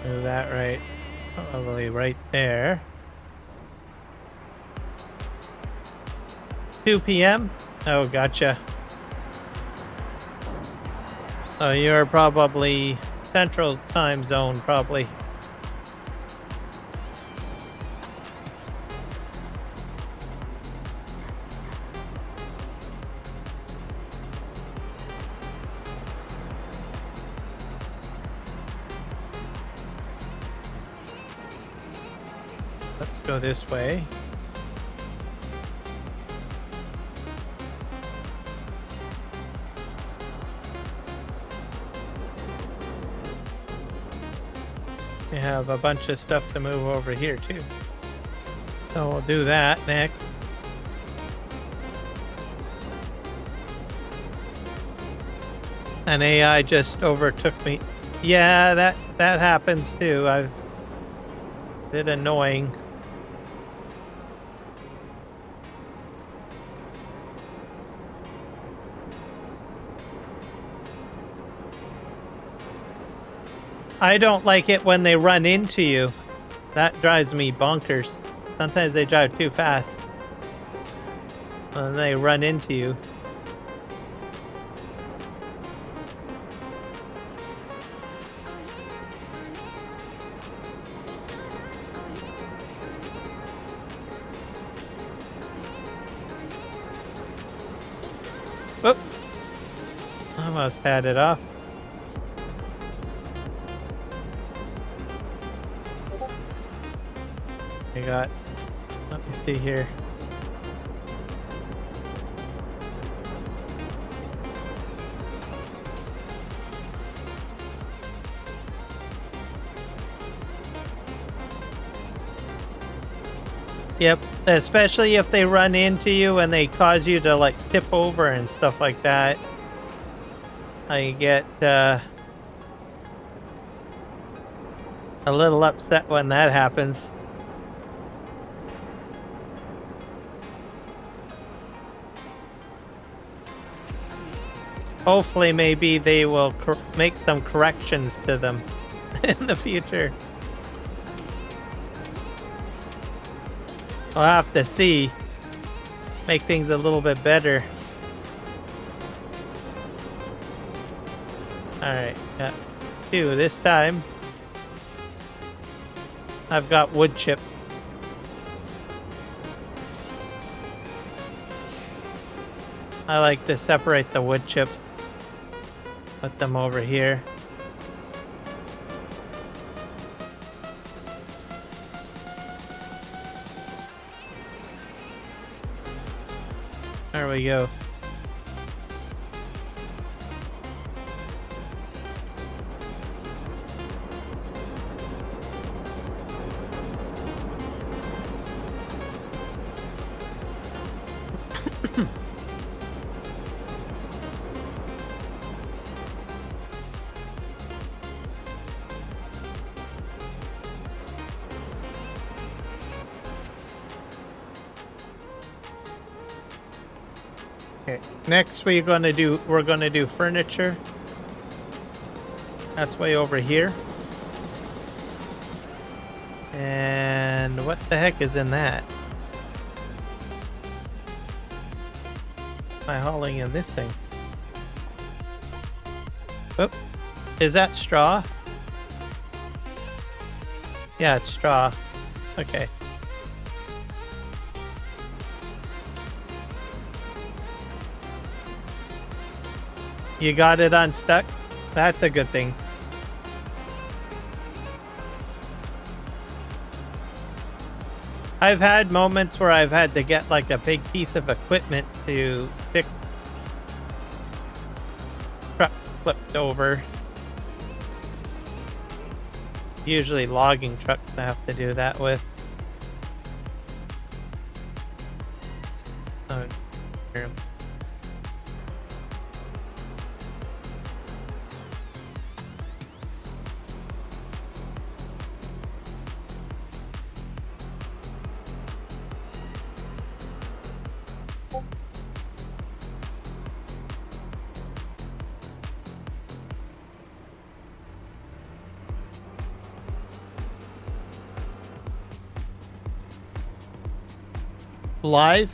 Do that right, probably right there. 2 p.m. Oh, gotcha. So you're probably Central Time Zone, probably. Let's go this way. We have a bunch of stuff to move over here too. So we'll do that next. An AI just overtook me. Yeah, that happens too. A bit annoying. I don't like it when they run into you. That drives me bonkers. Sometimes they drive too fast. And they run into you. Whoop. Almost had it off. I got, let me see here. Yep, especially if they run into you and they cause you to like tip over and stuff like that. I get a little upset when that happens. Hopefully, maybe they will make some corrections to them in the future. I'll have to see. Make things a little bit better. Alright, got 2 this time. I've got wood chips. I like to separate the wood chips. Put them over here. There we go. Okay. Next we're gonna do furniture. That's way over here. And what the heck is in that? Am I hauling in this thing? Oh, is that straw? Yeah, it's straw. Okay. You got it unstuck? That's a good thing. I've had moments where I've had to get like a big piece of equipment to fix trucks flipped over. Usually logging trucks I have to do that with. Oh, here. Live?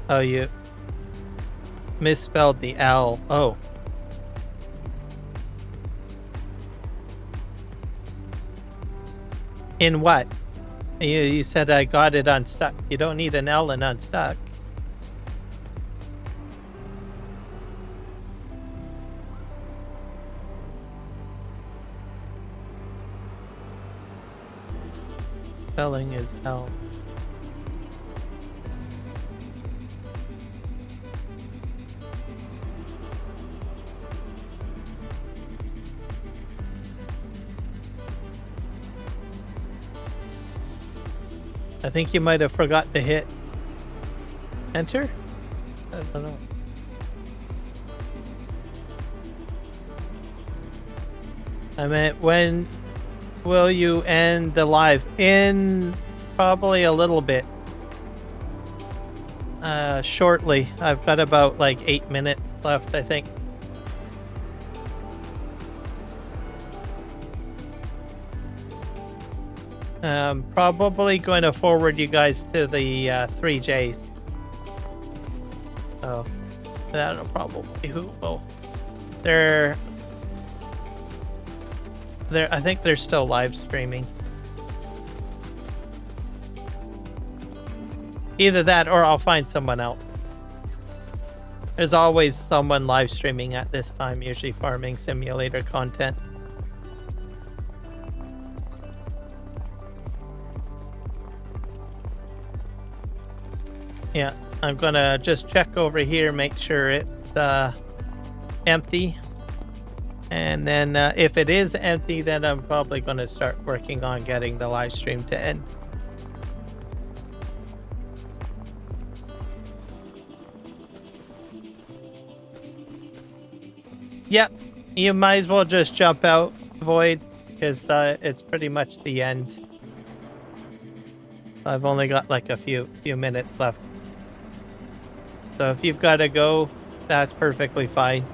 Oh, you misspelled the L. Oh. In what? You said I got it unstuck. You don't need an L in unstuck. Spelling is L. I think you might have forgot to hit enter. I don't know. I meant, when will you end the live? In probably a little bit. Shortly. I've got about like 8 minutes left, I think. Probably going to forward you guys to the 3Js. So that'll probably who will. I think they're still live streaming. Either that or I'll find someone else. There's always someone live streaming at this time, usually farming simulator content. Yeah, I'm gonna just check over here, make sure it's empty. And then if it is empty, then I'm probably going to start working on getting the live stream to end. Yep, you might as well just jump out, Void, because it's pretty much the end. I've only got like a few minutes left. So if you've got to go, that's perfectly fine.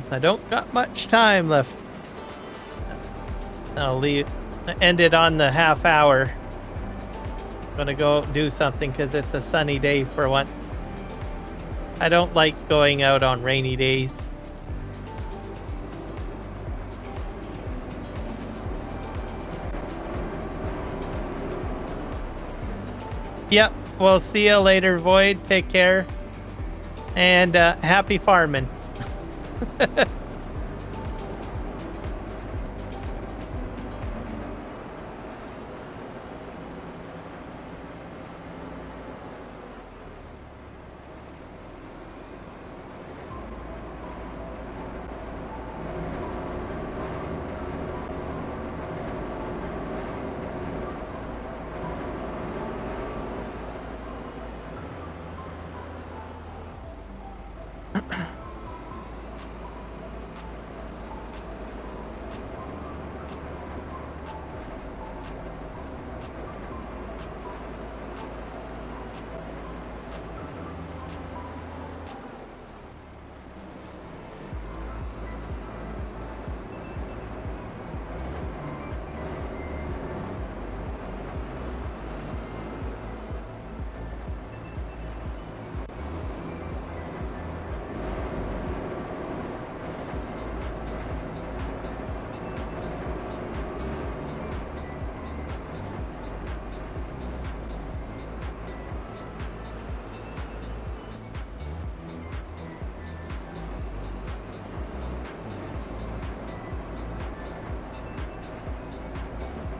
I don't got much time left. I'll end it on the half hour. I'm gonna go do something because it's a sunny day for once. I don't like going out on rainy days. Yep, we'll see you later, Void. Take care. And happy farming.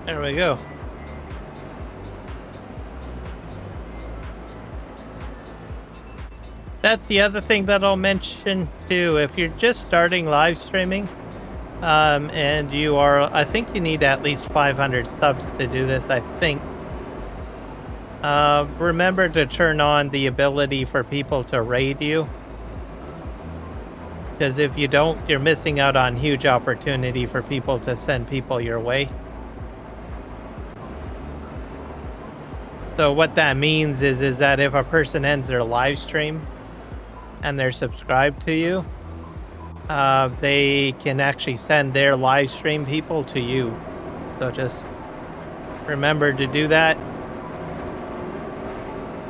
There we go. That's the other thing that I'll mention too. If you're just starting live streaming, and you are, I think you need at least 500 subs to do this, I think. Remember to turn on the ability for people to raid you. Because if you don't, you're missing out on huge opportunity for people to send people your way. So what that means is that if a person ends their live stream and they're subscribed to you, they can actually send their live stream people to you. So just remember to do that.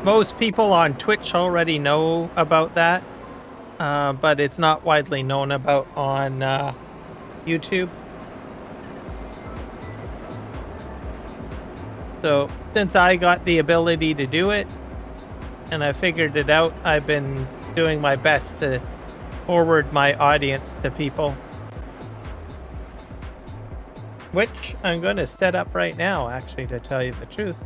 Most people on Twitch already know about that, but it's not widely known about on YouTube. So since I got the ability to do it and I figured it out, I've been doing my best to forward my audience to people. Which I'm going to set up right now, actually, to tell you the truth.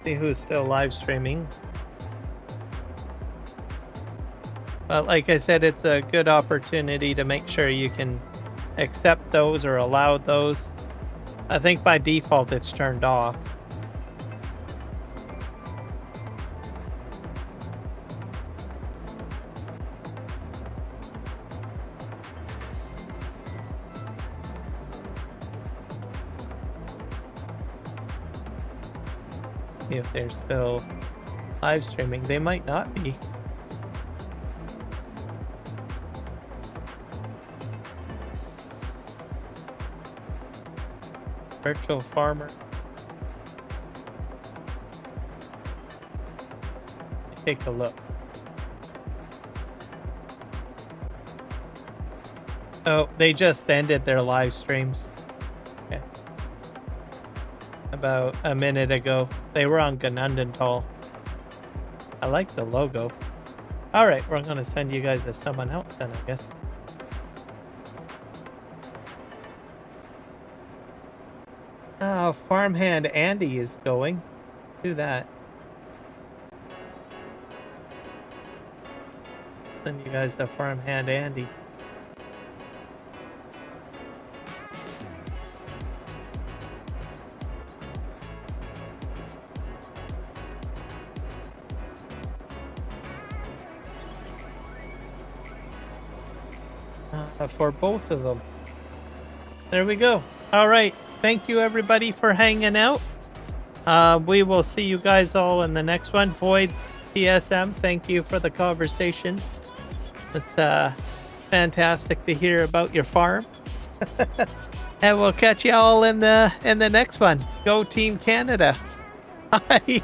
See who's still live streaming. But like I said, it's a good opportunity to make sure you can accept those or allow those. I think by default it's turned off. See if they're still live streaming. They might not be. Virtual farmer. Take a look. Oh, they just ended their live streams. Okay. About a minute ago. They were on Ganundental. I like the logo. Alright, we're gonna send you guys to someone else then, I guess. Oh, farmhand Andy is going. Do that. Send you guys to farmhand Andy. for both of them. There we go. All right. Thank you, everybody, for hanging out. We will see you guys all in the next one. Void TSM, thank you for the conversation. It's fantastic to hear about your farm. And we'll catch you all in the next one. Go Team Canada. Bye.